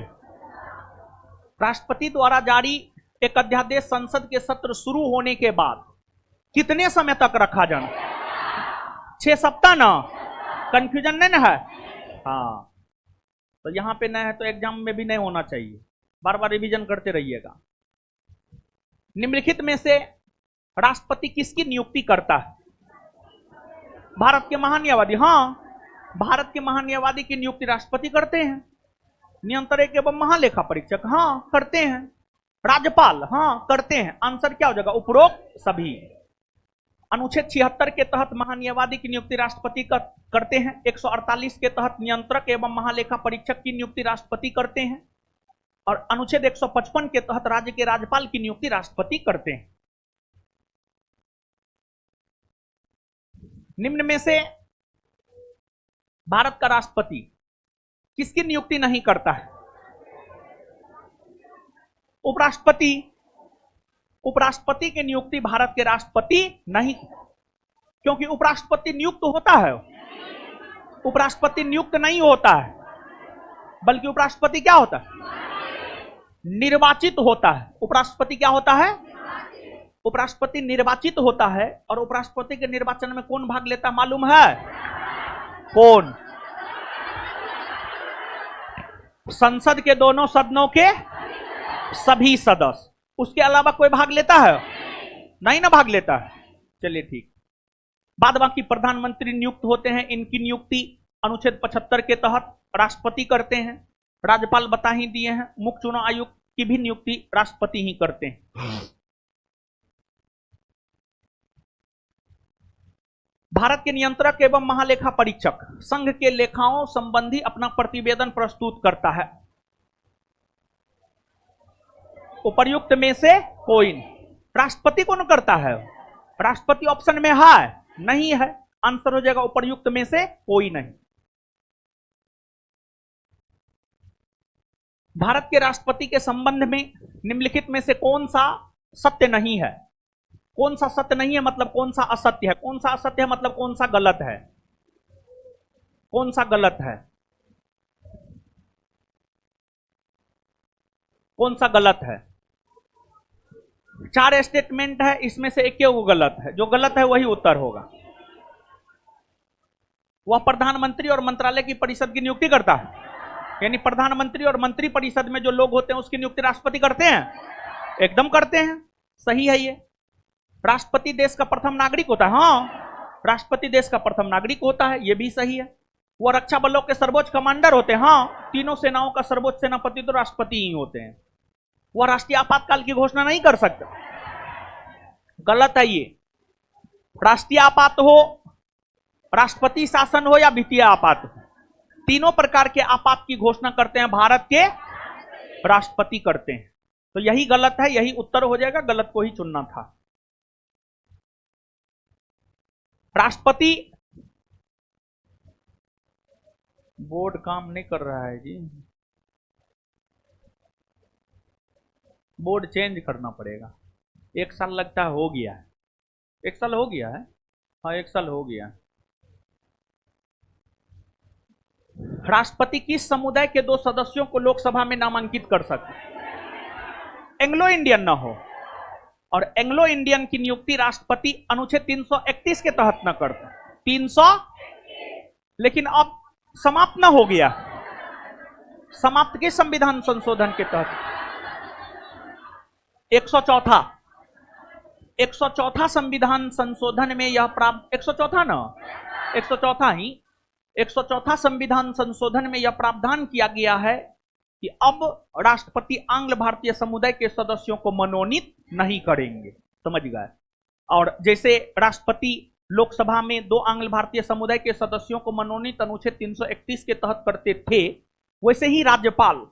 राष्ट्रपति द्वारा जारी एक अध्यादेश संसद के सत्र शुरू होने के बाद कितने समय तक रखा जाना? 6 सप्ताह ना? कंफ्यूजन नहीं ना है? हाँ, तो यहां पे नहीं है तो एग्जाम में भी नहीं होना चाहिए, बार बार रिवीजन करते रहिएगा। निम्नलिखित में से राष्ट्रपति किसकी नियुक्ति करता है? भारत के महान्यायवादी। हाँ, भारत के महान्यायवादी की नियुक्ति राष्ट्रपति करते हैं। नियंत्रक एवं महालेखा परीक्षक, हाँ करते हैं। राज्यपाल, हाँ करते हैं। आंसर क्या हो जाएगा? उपरोक्त सभी। अनुच्छेद 76 के तहत महान्यायवादी की नियुक्ति राष्ट्रपति करते हैं। 148 के तहत नियंत्रक एवं महालेखा परीक्षक की नियुक्ति राष्ट्रपति करते हैं और अनुच्छेद 155 के तहत राज्य के राज्यपाल की नियुक्ति राष्ट्रपति करते हैं। निम्न में से भारत का राष्ट्रपति किसकी नियुक्ति नहीं करता है? उपराष्ट्रपति। उपराष्ट्रपति की नियुक्ति भारत के राष्ट्रपति नहीं, क्योंकि उपराष्ट्रपति नियुक्त होता है, उपराष्ट्रपति नियुक्त नहीं होता है, बल्कि उपराष्ट्रपति क्या होता है? निर्वाचित होता है। उपराष्ट्रपति क्या होता है? उपराष्ट्रपति निर्वाचित होता है। और उपराष्ट्रपति के निर्वाचन में कौन भाग लेता मालूम है? कौन? संसद के दोनों सदनों के सभी सदस्य। उसके अलावा कोई भाग लेता है? नहीं ना भाग लेता है। चलिए ठीक। बाद बाकी प्रधानमंत्री नियुक्त होते हैं, इनकी नियुक्ति अनुच्छेद 75 के तहत राष्ट्रपति करते हैं। राज्यपाल बता ही दिए हैं। मुख्य चुनाव आयुक्त की भी नियुक्ति राष्ट्रपति ही करते हैं। भारत के नियंत्रक एवं महालेखा परीक्षक संघ के लेखाओं संबंधी अपना प्रतिवेदन प्रस्तुत करता है। उपर्युक्त में से कोई नहीं। राष्ट्रपति कौन करता है? राष्ट्रपति ऑप्शन में है नहीं है, आंसर हो जाएगा उपर्युक्त में से कोई नहीं। भारत के राष्ट्रपति के संबंध में निम्नलिखित में से कौन सा सत्य नहीं है? कौन सा सत्य नहीं है मतलब कौन सा असत्य है? कौन सा असत्य है मतलब कौन सा गलत है? कौन सा गलत है? कौन सा गलत है? 4 स्टेटमेंट है, इसमें से एक गलत है। जो गलत है वही उत्तर होगा। वह प्रधानमंत्री और मंत्रालय की परिषद की नियुक्ति करता है। यानी प्रधानमंत्री और मंत्री परिषद में जो लोग होते हैं उसकी नियुक्ति राष्ट्रपति करते हैं, एकदम करते हैं। सही है ये। राष्ट्रपति देश का प्रथम नागरिक होता है। हाँ, राष्ट्रपति देश का प्रथम नागरिक होता है, ये भी सही है। वह रक्षा बलों के सर्वोच्च कमांडर होते हैं। हाँ, तीनों सेनाओं का सर्वोच्च सेनापति तो राष्ट्रपति ही होते हैं। वह राष्ट्रीय आपातकाल की घोषणा नहीं कर सकते, गलत है ये। राष्ट्रीय आपात हो, राष्ट्रपति शासन हो या वित्तीय आपात हो, तीनों प्रकार के आपात की घोषणा करते हैं भारत के राष्ट्रपति करते हैं। तो यही गलत है, यही उत्तर हो जाएगा, गलत को ही चुनना था। राष्ट्रपति, बोर्ड काम नहीं कर रहा है जी, बोर्ड चेंज करना पड़ेगा। 1 साल लगता है, हो गया है। 1 साल हो गया है। हाँ, 1 साल हो गया है। राष्ट्रपति किस समुदाय के 2 सदस्यों को लोकसभा में नामांकित कर सकते हैं? एंग्लो इंडियन ना हो, और एंग्लो इंडियन की नियुक्ति राष्ट्रपति अनुच्छेद 331 के तहत न करते। 300, लेकिन अब समाप्त ना हो गया, समाप्त के संविधान संशोधन के तहत 104 संविधान संशोधन में यह प्राप्त 104 ना 104 संविधान संशोधन में यह प्रावधान किया गया है कि अब राष्ट्रपति आंग्ल भारतीय समुदाय के सदस्यों को मनोनीत नहीं करेंगे। समझ गए? और जैसे राष्ट्रपति लोकसभा में 2 आंग्ल भारतीय समुदाय के सदस्यों को मनोनीत अनुच्छेद 331 के तहत करते थे, वैसे ही राज्यपाल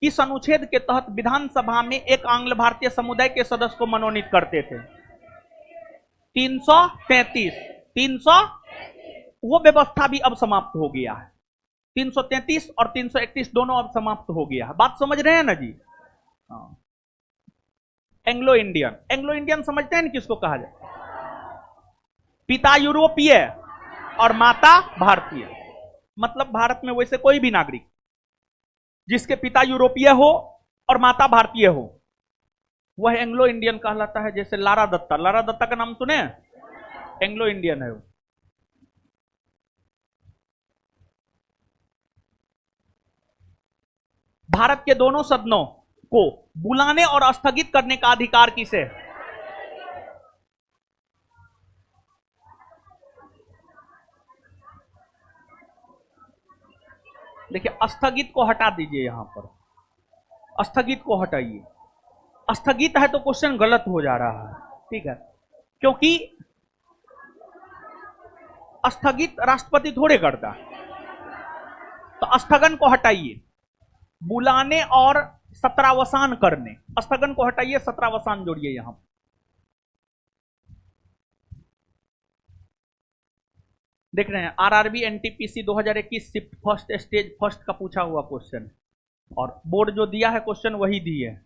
इस अनुच्छेद के तहत विधानसभा में 1 आंग्ल भारतीय समुदाय के सदस्य को मनोनीत करते थे। 333 वो व्यवस्था भी अब समाप्त हो गया है। 333 और 331 दोनों अब समाप्त हो गया है। बात समझ रहे हैं ना जी? हाँ। एंग्लो इंडियन समझते हैं ना किसको कहा जाए? पिता यूरोपीय और माता भारतीय। मतलब भारत में वैसे कोई भी नागरिक जिसके पिता यूरोपीय हो और माता भारतीय हो, वह एंग्लो इंडियन कहलाता है। जैसे लारा दत्ता का नाम सुने? एंग्लो इंडियन है वो। भारत के दोनों सदनों को बुलाने और स्थगित करने का अधिकार किसे है? देखिए, स्थगित को हटा दीजिए, यहां पर स्थगित को हटाइए। स्थगित है तो क्वेश्चन गलत हो जा रहा है, ठीक है? क्योंकि स्थगित राष्ट्रपति थोड़े करता है। तो स्थगन को हटाइए, बुलाने और सत्रावसान करने। स्थगन को हटाइए, सत्रावसान जोड़िए यहां। देख रहे हैं, RRB NTPC 2021 shift first stage first का पूछा हुआ क्वेश्चन, और बोर्ड जो दिया है क्वेश्चन वही दिए है।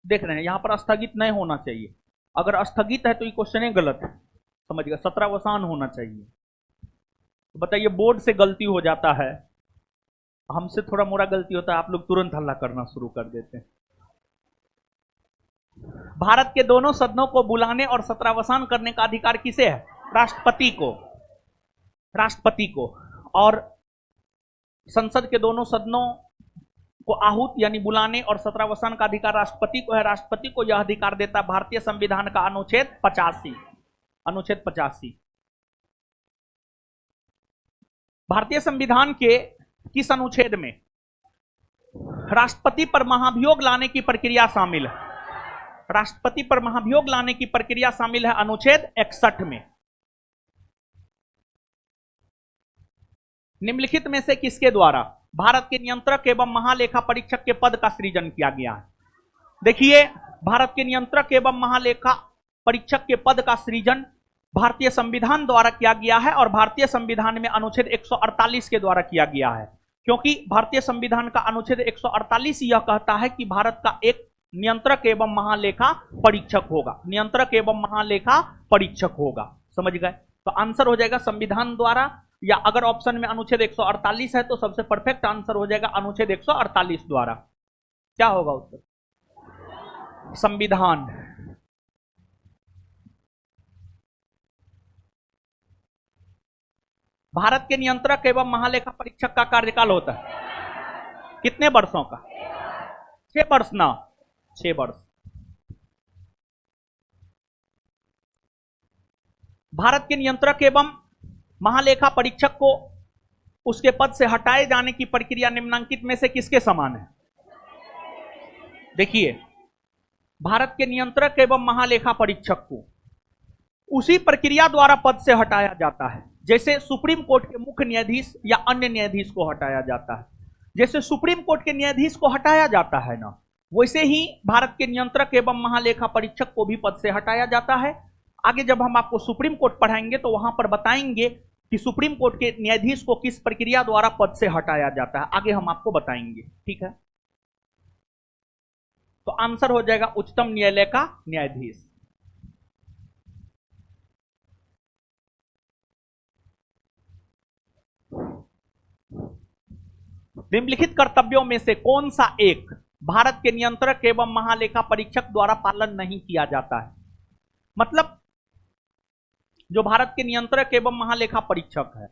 देख रहे हैं, यहां पर स्थगित नहीं होना चाहिए। अगर स्थगित है तो ये क्वेश्चन ही गलत है, समझिएगा। सत्रावसान होना चाहिए। तो बताइए, बोर्ड से गलती हो जाता है, हमसे थोड़ा मोड़ा गलती होता है, आप लोग तुरंत हल्ला करना शुरू कर देते हैं। भारत के दोनों सदनों को बुलाने और सत्रावसान करने का अधिकार किसे है? राष्ट्रपति को। राष्ट्रपति को। और संसद के दोनों सदनों को आहूत यानी बुलाने और सत्रावसान का अधिकार राष्ट्रपति को है। राष्ट्रपति को यह अधिकार देता है भारतीय संविधान का अनुच्छेद 85। भारतीय संविधान के किस अनुच्छेद में राष्ट्रपति पर महाभियोग लाने की प्रक्रिया शामिल है? राष्ट्रपति पर महाभियोग लाने की प्रक्रिया शामिल है अनुच्छेद 61 में। निम्नलिखित में से किसके द्वारा भारत के नियंत्रक एवं महालेखा परीक्षक के पद का सृजन किया गया है? देखिए, भारत के नियंत्रक एवं महालेखा परीक्षक के पद का सृजन भारतीय संविधान द्वारा किया गया है, और भारतीय संविधान में अनुच्छेद 148 के द्वारा किया गया है। क्योंकि भारतीय संविधान का अनुच्छेद 148 यह कहता है कि भारत का एक नियंत्रक एवं महालेखा परीक्षक होगा। नियंत्रक एवं महालेखा परीक्षक होगा। समझ गए? तो आंसर हो जाएगा संविधान द्वारा, या अगर ऑप्शन में अनुच्छेद 148 है तो सबसे परफेक्ट आंसर हो जाएगा अनुच्छेद 148 द्वारा। क्या होगा उत्तर? संविधान। भारत के नियंत्रक एवं महालेखा परीक्षक का कार्यकाल होता है कितने वर्षों का? 6 वर्ष ना, 6 वर्ष। भारत के नियंत्रक एवं महालेखा परीक्षक को उसके पद से हटाए जाने की प्रक्रिया निम्नलिखित में से किसके समान है? देखिए, भारत के नियंत्रक एवं महालेखा परीक्षक को उसी प्रक्रिया द्वारा पद से हटाया जाता है जैसे सुप्रीम कोर्ट के मुख्य न्यायाधीश या अन्य न्यायाधीश को हटाया जाता है। जैसे सुप्रीम कोर्ट के न्यायाधीश को हटाया जाता है ना, वैसे ही भारत के नियंत्रक एवं महालेखा परीक्षक को भी पद से हटाया जाता है। आगे जब हम आपको सुप्रीम कोर्ट पढ़ाएंगे तो वहां पर बताएंगे कि सुप्रीम कोर्ट के न्यायाधीश को किस प्रक्रिया द्वारा पद से हटाया जाता है, आगे हम आपको बताएंगे। ठीक है, तो आंसर हो जाएगा उच्चतम न्यायालय का न्यायाधीश। निम्नलिखित कर्तव्यों में से कौन सा एक भारत के नियंत्रक एवं महालेखा परीक्षक द्वारा पालन नहीं किया जाता है? मतलब जो भारत के नियंत्रक एवं महालेखा परीक्षक है,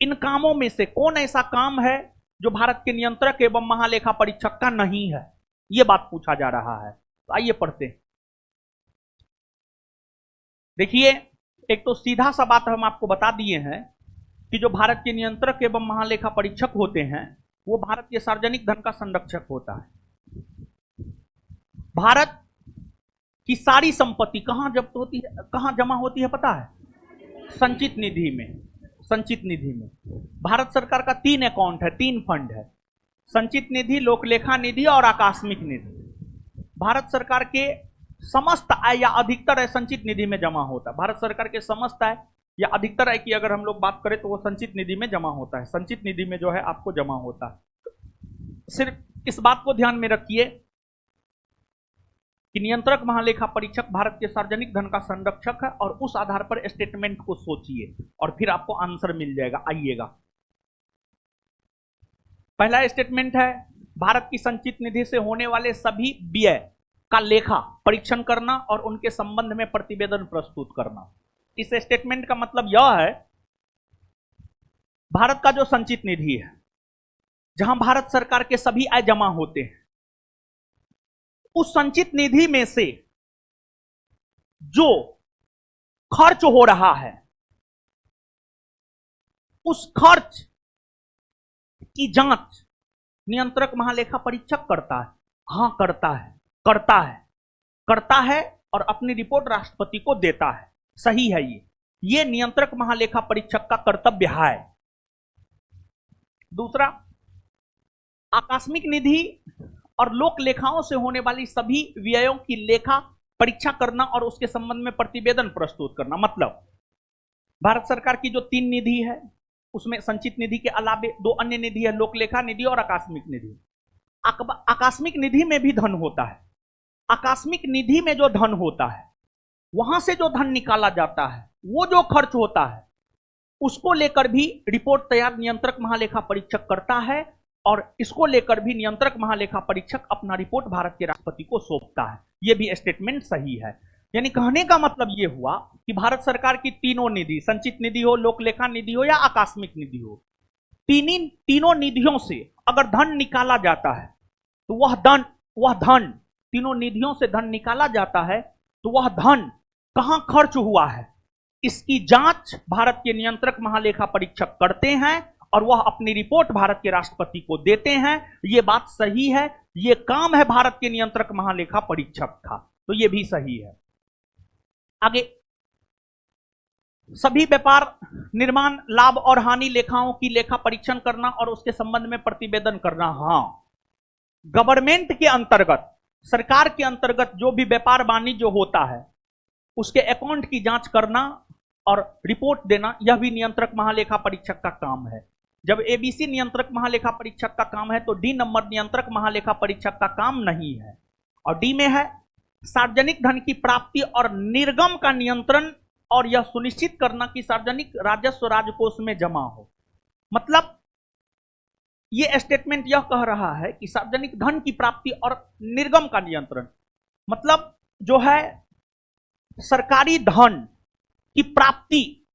इन कामों में से कौन ऐसा काम है जो भारत के नियंत्रक एवं महालेखा परीक्षक का नहीं है, यह बात पूछा जा रहा है। तो आइए पढ़ते हैं। देखिए, एक तो सीधा सा बात हम आपको बता दिए हैं कि जो भारत के नियंत्रक एवं महालेखा परीक्षक होते हैं वो भारत के सार्वजनिक धन का संरक्षक होता है। भारत की सारी संपत्ति कहां जब्त होती है, कहां जमा होती है पता है? संचित निधि में। संचित निधि में भारत सरकार का 3 अकाउंट है, 3 फंड है, संचित निधि, लोकलेखा निधि और आकस्मिक निधि। भारत सरकार के समस्त आय या अधिकतर आय संचित निधि में जमा होता है। भारत सरकार के समस्त आय या अधिकतर आय की अगर हम लोग बात करें तो वो संचित निधि में जमा होता है। संचित निधि में जो है आपको जमा होता है। सिर्फ इस बात को ध्यान में रखिए कि नियंत्रक महालेखा परीक्षक भारत के सार्वजनिक धन का संरक्षक है और उस आधार पर स्टेटमेंट को सोचिए और फिर आपको आंसर मिल जाएगा। आइएगा, पहला स्टेटमेंट है भारत की संचित निधि से होने वाले सभी व्यय का लेखा परीक्षण करना और उनके संबंध में प्रतिवेदन प्रस्तुत करना। इस स्टेटमेंट का मतलब यह है भारत का जो संचित निधि है जहां भारत सरकार के सभी आय जमा होते हैं, उस संचित निधि में से जो खर्च हो रहा है उस खर्च की जांच नियंत्रक महालेखा परीक्षक करता है। हां, करता है और अपनी रिपोर्ट राष्ट्रपति को देता है। सही है, ये नियंत्रक महालेखा परीक्षक का कर्तव्य है। दूसरा, आकस्मिक निधि और लोक लेखाओं से होने वाली सभी व्ययों की लेखा परीक्षा करना और उसके संबंध में प्रतिवेदन प्रस्तुत करना। मतलब भारत सरकार की जो 3 निधि है उसमें संचित निधि के अलावे 2 अन्य निधि है, लोकलेखा निधि और आकस्मिक निधि। आकस्मिक निधि में भी धन होता है। आकस्मिक निधि में जो धन होता है वहां से जो धन निकाला जाता है, वो जो खर्च होता है, उसको लेकर भी रिपोर्ट तैयार नियंत्रक महालेखा परीक्षक करता है और इसको लेकर भी नियंत्रक महालेखा परीक्षक अपना रिपोर्ट भारत के राष्ट्रपति को सौंपता है। यह भी स्टेटमेंट सही है। यानी कहने का मतलब यह हुआ कि भारत सरकार की तीनों निधि, संचित निधि हो, लोकलेखा निधि हो या आकस्मिक निधि हो, तीनों निधियों से अगर धन निकाला जाता है तो वह धन तीनों निधियों से धन निकाला जाता है तो वह धन कहां खर्च हुआ है, इसकी जांच भारत के नियंत्रक महालेखा परीक्षक करते हैं और वह अपनी रिपोर्ट भारत के राष्ट्रपति को देते हैं। यह बात सही है, यह काम है भारत के नियंत्रक महालेखा परीक्षक का, तो यह भी सही है। आगे, सभी व्यापार, निर्माण, लाभ और हानि लेखाओं की लेखा परीक्षण करना और उसके संबंध में प्रतिवेदन करना। हां, गवर्नमेंट के अंतर्गत, सरकार के अंतर्गत जो भी व्यापार वाणिज्य होता है उसके अकाउंट की जांच करना और रिपोर्ट देना, यह भी नियंत्रक महालेखा परीक्षक का काम है। जब एबीसी नियंत्रक महालेखा परीक्षक का काम है तो डी नंबर नियंत्रक महालेखा परीक्षक का काम नहीं है। और डी में है सार्वजनिक धन की प्राप्ति और निर्गम का नियंत्रण और यह सुनिश्चित करना कि सार्वजनिक राजस्व राजकोष में जमा हो। मतलब यह स्टेटमेंट यह कह रहा है कि सार्वजनिक धन की प्राप्ति और निर्गम का नियंत्रण, मतलब जो है सरकारी धन की प्राप्ति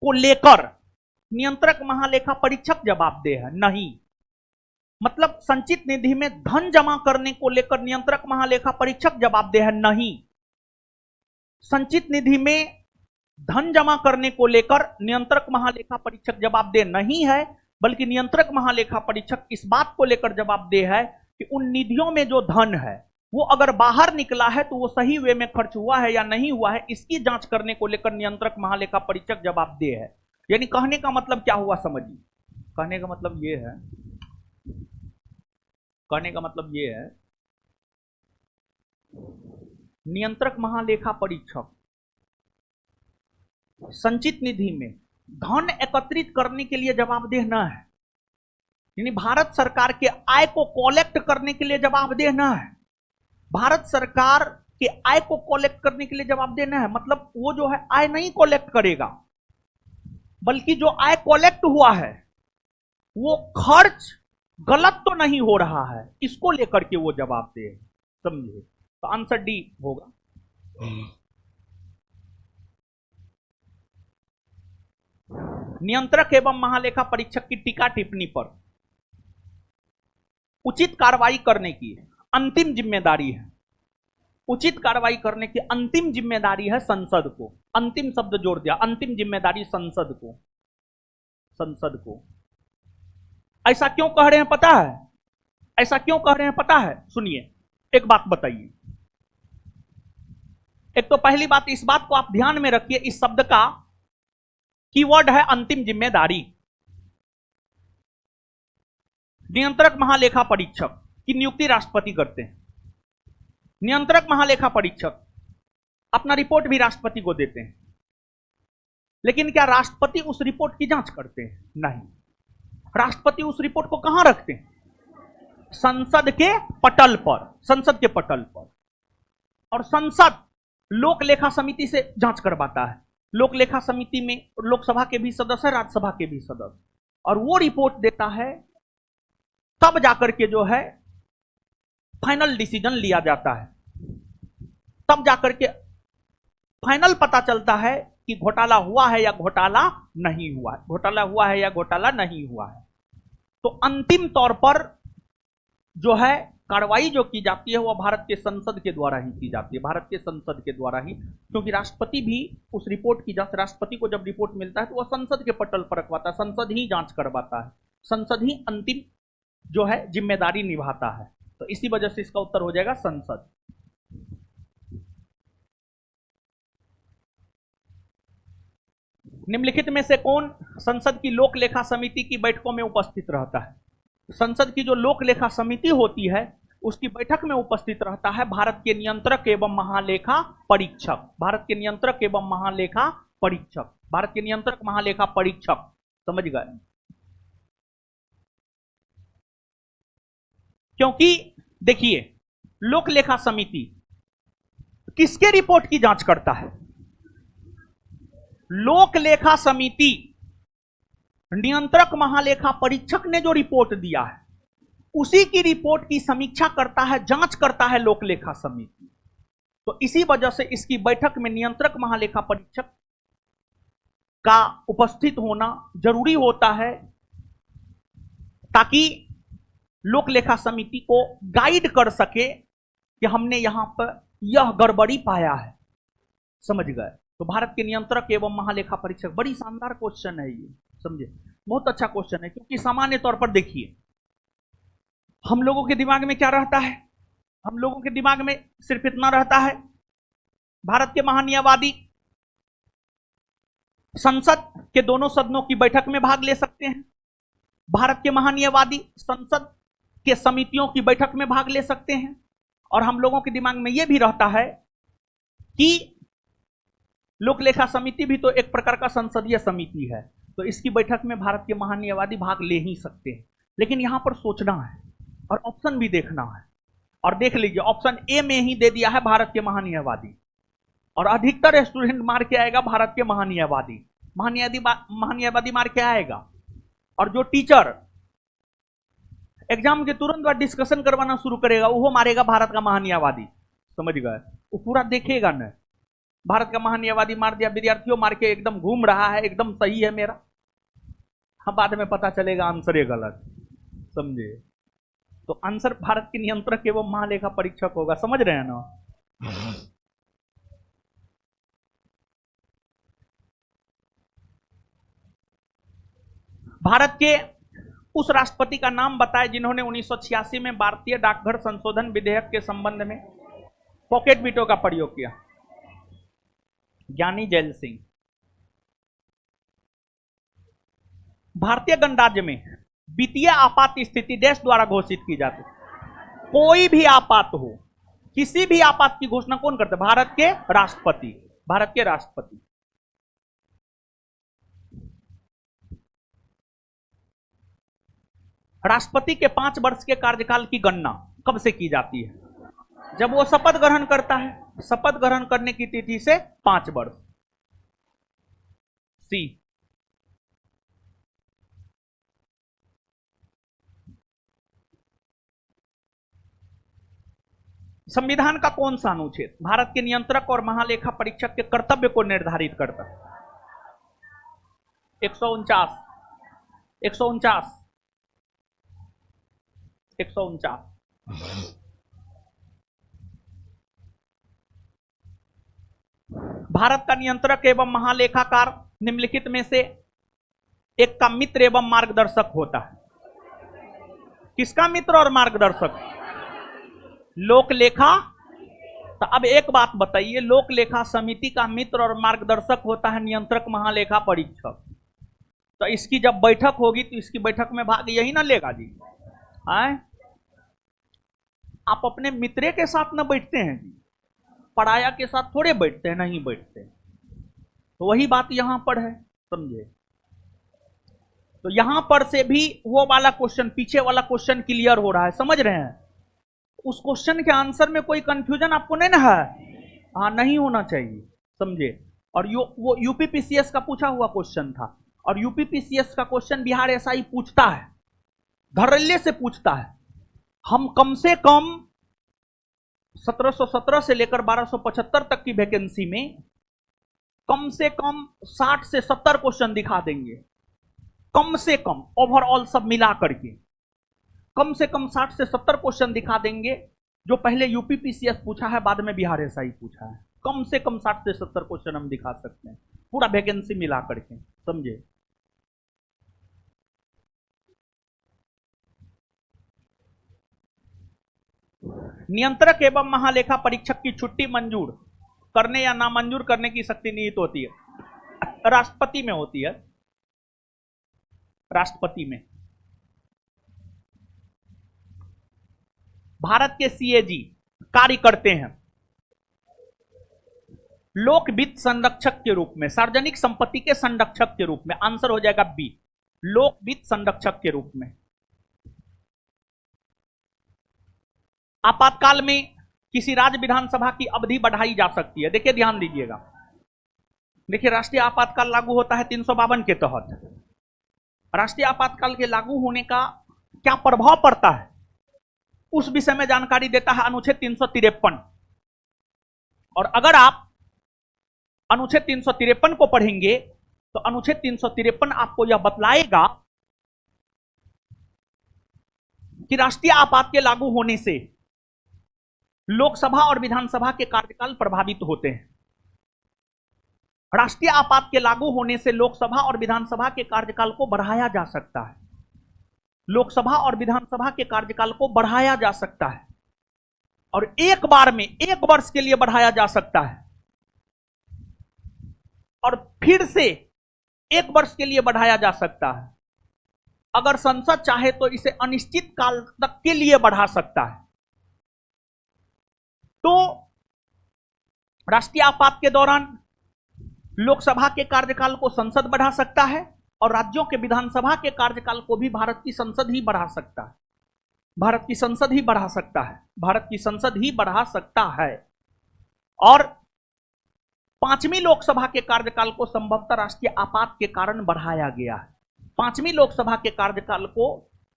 को लेकर नियंत्रक महालेखा परीक्षक जवाबदेह है? नहीं। मतलब संचित निधि में धन जमा करने को लेकर नियंत्रक महालेखा परीक्षक जवाबदेह है? नहीं। संचित निधि में धन जमा करने को लेकर नियंत्रक महालेखा परीक्षक जवाबदेह नहीं है, बल्कि नियंत्रक महालेखा परीक्षक इस बात को लेकर जवाबदेह है कि उन निधियों में जो धन है वो अगर बाहर निकला है तो वो सही वे में खर्च हुआ है या नहीं हुआ है, इसकी जांच करने को लेकर नियंत्रक महालेखा परीक्षक जवाबदेह है। यानी कहने का मतलब क्या हुआ समझिए। कहने का मतलब ये है, कहने का मतलब ये है, नियंत्रक महालेखा परीक्षक संचित निधि में धन एकत्रित करने के लिए जवाबदेह न है, यानी भारत सरकार के आय को कलेक्ट करने के लिए जवाबदेह न है। भारत सरकार के आय को कलेक्ट करने के लिए जवाबदेह न है, मतलब वो जो है आय नहीं कलेक्ट करेगा, बल्कि जो आय कलेक्ट हुआ है वो खर्च गलत तो नहीं हो रहा है, इसको लेकर के वो जवाबदेह है। समझे? तो आंसर डी होगा। नियंत्रक एवं महालेखा परीक्षक की टीका टिप्पणी पर उचित कार्रवाई करने की अंतिम जिम्मेदारी है। उचित कार्रवाई करने की अंतिम जिम्मेदारी है संसद को। अंतिम शब्द जोड़ दिया, अंतिम जिम्मेदारी संसद को। संसद को ऐसा क्यों कह रहे हैं पता है? ऐसा क्यों कह रहे हैं पता है? सुनिए, एक बात बताइए। एक तो पहली बात, इस बात को आप ध्यान में रखिए, इस शब्द का कीवर्ड है अंतिम जिम्मेदारी। नियंत्रक महालेखा परीक्षक की नियुक्ति राष्ट्रपति करते हैं। नियंत्रक महालेखा परीक्षक अपना रिपोर्ट भी राष्ट्रपति को देते हैं, लेकिन क्या राष्ट्रपति उस रिपोर्ट की जांच करते हैं? नहीं। राष्ट्रपति उस रिपोर्ट को कहां रखते हैं? संसद के पटल पर। संसद के पटल पर। और संसद लोक लेखा समिति से जांच करवाता है। लोक लेखा समिति में लोकसभा के भी सदस्य है, राज्यसभा के भी सदस्य, और वो रिपोर्ट देता है, तब जाकर के जो है फाइनल डिसीजन लिया जाता है। तब जाकर के फाइनल पता चलता है कि घोटाला हुआ है या घोटाला नहीं हुआ है, घोटाला हुआ है या घोटाला नहीं हुआ है। तो अंतिम तौर पर जो है कार्रवाई जो की जाती है वो भारत के संसद के द्वारा ही की जाती है। भारत के संसद के द्वारा ही, क्योंकि राष्ट्रपति भी उस रिपोर्ट की जांच, राष्ट्रपति को जब रिपोर्ट मिलता है तो वह संसद के पटल पर रखवाता है, संसद ही जांच करवाता है, संसद ही अंतिम जो है जिम्मेदारी निभाता है। तो इसी वजह से इसका उत्तर हो जाएगा संसद। निम्नलिखित में से कौन संसद की लोक लेखा समिति की बैठकों में उपस्थित रहता है? संसद की जो लोक लेखा समिति होती है उसकी बैठक में उपस्थित रहता है भारत के नियंत्रक एवं महालेखा परीक्षक। भारत के नियंत्रक एवं महालेखा परीक्षक। भारत के नियंत्रक महालेखा परीक्षक। समझ गए? क्योंकि देखिए, लोक लेखा समिति किसके रिपोर्ट की जांच करता है? लोक लेखा समिति नियंत्रक महालेखा परीक्षक ने जो रिपोर्ट दिया है उसी की रिपोर्ट की समीक्षा करता है, जांच करता है लोक लेखा समिति। तो इसी वजह से इसकी बैठक में नियंत्रक महालेखा परीक्षक का उपस्थित होना जरूरी होता है, ताकि लोक लेखा समिति को गाइड कर सके कि हमने यहां पर यह गड़बड़ी पाया है। समझ गए? तो भारत के नियंत्रक एवं महालेखा परीक्षक, बड़ी शानदार क्वेश्चन है ये, समझे? बहुत अच्छा क्वेश्चन है, क्योंकि सामान्य तौर पर देखिए हम लोगों के दिमाग में क्या रहता है? हम लोगों के दिमाग में सिर्फ इतना रहता है, भारत के महान्यायवादी संसद के दोनों सदनों की बैठक में भाग ले सकते हैं, भारत के महान्यायवादी संसद के समितियों की बैठक में भाग ले सकते हैं, और हम लोगों के दिमाग में यह भी रहता है कि लोक लेखा समिति भी तो एक प्रकार का संसदीय समिति है, तो इसकी बैठक में भारत के महान्यायवादी भाग ले ही सकते हैं। लेकिन यहां पर सोचना है और ऑप्शन भी देखना है, और देख लीजिए ऑप्शन ए में ही दे दिया है भारत के महान्यायवादी, और अधिकतर स्टूडेंट मार के आएगा भारत के महान्यायवादी। महान्यायवादी मार के आएगा, और जो टीचर एग्जाम के तुरंत बाद डिस्कशन करवाना शुरू करेगा वो मारेगा भारत का महान्यायवादी। समझ गए? वो पूरा देखेगा न, भारत का महान्यायवादी मार दिया, विद्यार्थियों मार के एकदम घूम रहा है, एकदम सही है मेरा, हाँ, बाद में पता चलेगा आंसर ये गलत, समझे। तो आंसर भारत के नियंत्रक एवं महालेखा परीक्षक होगा, समझ रहे हैं ना। भारत के उस राष्ट्रपति का नाम बताएं जिन्होंने 1986 में भारतीय डाकघर संशोधन विधेयक के संबंध में पॉकेट वीटो का प्रयोग किया। ज्ञानी जैल सिंह। भारतीय गणराज्य में वित्तीय आपात स्थिति देश द्वारा घोषित की जाती है। कोई भी आपात हो, किसी भी आपात की घोषणा कौन करता है? भारत के राष्ट्रपति। भारत के राष्ट्रपति। राष्ट्रपति के 5 वर्ष के कार्यकाल की गणना कब से की जाती है? जब वो शपथ ग्रहण करता है। शपथ ग्रहण करने की तिथि से 5 वर्ष। सी। संविधान का कौन सा अनुच्छेद भारत के नियंत्रक और महालेखा परीक्षक के कर्तव्य को निर्धारित करता है? 149। 149। 149। भारत का नियंत्रक एवं महालेखाकार निम्नलिखित में से एक का मित्र एवं मार्गदर्शक होता है। किसका मित्र और मार्गदर्शक? लोक लेखा। तो अब एक बात बताइए, लोक लेखा समिति का मित्र और मार्गदर्शक होता है नियंत्रक महालेखा परीक्षक। तो इसकी जब बैठक होगी तो इसकी बैठक में भाग यही ना लेगा जी। आए? आप अपने मित्र के साथ ना बैठते हैं जी, पराया के साथ थोड़े बैठते हैं, नहीं बैठते। तो वही बात यहां पर है, समझे। तो यहां पर से भी वो वाला क्वेश्चन, पीछे वाला क्वेश्चन क्लियर हो रहा है, समझ रहे हैं। उस क्वेश्चन के आंसर में कोई कंफ्यूजन आपको नहीं ना है? हाँ, नहीं होना चाहिए, समझे। और वो यूपीपीसीएस का पूछा हुआ क्वेश्चन था, और यूपीपीसीएस का क्वेश्चन बिहार एसआई पूछता है, धड़ल्ले से पूछता है। हम कम से कम 1717 से लेकर 1275 तक की वैकेंसी में कम से कम 60 से 70 क्वेश्चन दिखा देंगे, कम से कम, ओवरऑल सब मिला करके कम से कम 60 से 70 क्वेश्चन दिखा देंगे, जो पहले यूपीपीसीएस पूछा है, बाद में बिहार एसआई पूछा है। कम से कम 60 से 70 क्वेश्चन हम दिखा सकते हैं, पूरा वैकेंसी मिला करके, समझे। नियंत्रक एवं महालेखा परीक्षक की छुट्टी मंजूर करने या नामंजूर करने की शक्ति निहित होती है, राष्ट्रपति में होती है। राष्ट्रपति में। भारत के सीएजी कार्य करते हैं लोक वित्त संरक्षक के रूप में, सार्वजनिक संपत्ति के संरक्षक के रूप में। आंसर हो जाएगा बी, लोक वित्त संरक्षक के रूप में। आपातकाल में किसी राज्य विधानसभा की अवधि बढ़ाई जा सकती है। देखिए, ध्यान दीजिएगा। देखिए, राष्ट्रीय आपातकाल लागू होता है 352 के तहत। राष्ट्रीय आपातकाल के लागू होने का क्या प्रभाव पड़ता है, उस विषय में जानकारी देता है अनुच्छेद 353। और अगर आप अनुच्छेद 353 को पढ़ेंगे तो अनुच्छेद 353 आपको यह बतलाएगा कि राष्ट्रीय आपात के लागू होने से लोकसभा और विधानसभा के कार्यकाल प्रभावित होते हैं। राष्ट्रीय आपात के लागू होने से लोकसभा और विधानसभा के कार्यकाल को बढ़ाया जा सकता है। लोकसभा और विधानसभा के कार्यकाल को बढ़ाया जा सकता है, और एक बार में 1 वर्ष के लिए बढ़ाया जा सकता है, और फिर से 1 वर्ष के लिए बढ़ाया जा सकता है। अगर संसद चाहे तो इसे अनिश्चित काल तक के लिए बढ़ा सकता है। तो राष्ट्रीय आपात के दौरान लोकसभा के कार्यकाल को संसद बढ़ा सकता है, और राज्यों के विधानसभा के कार्यकाल को भी भारत की संसद ही बढ़ा सकता है। भारत की संसद ही बढ़ा सकता है। भारत की संसद ही बढ़ा सकता है। और 5वीं लोकसभा के कार्यकाल को संभवतः राष्ट्रीय आपात के कारण बढ़ाया गया है। 5वीं लोकसभा के कार्यकाल को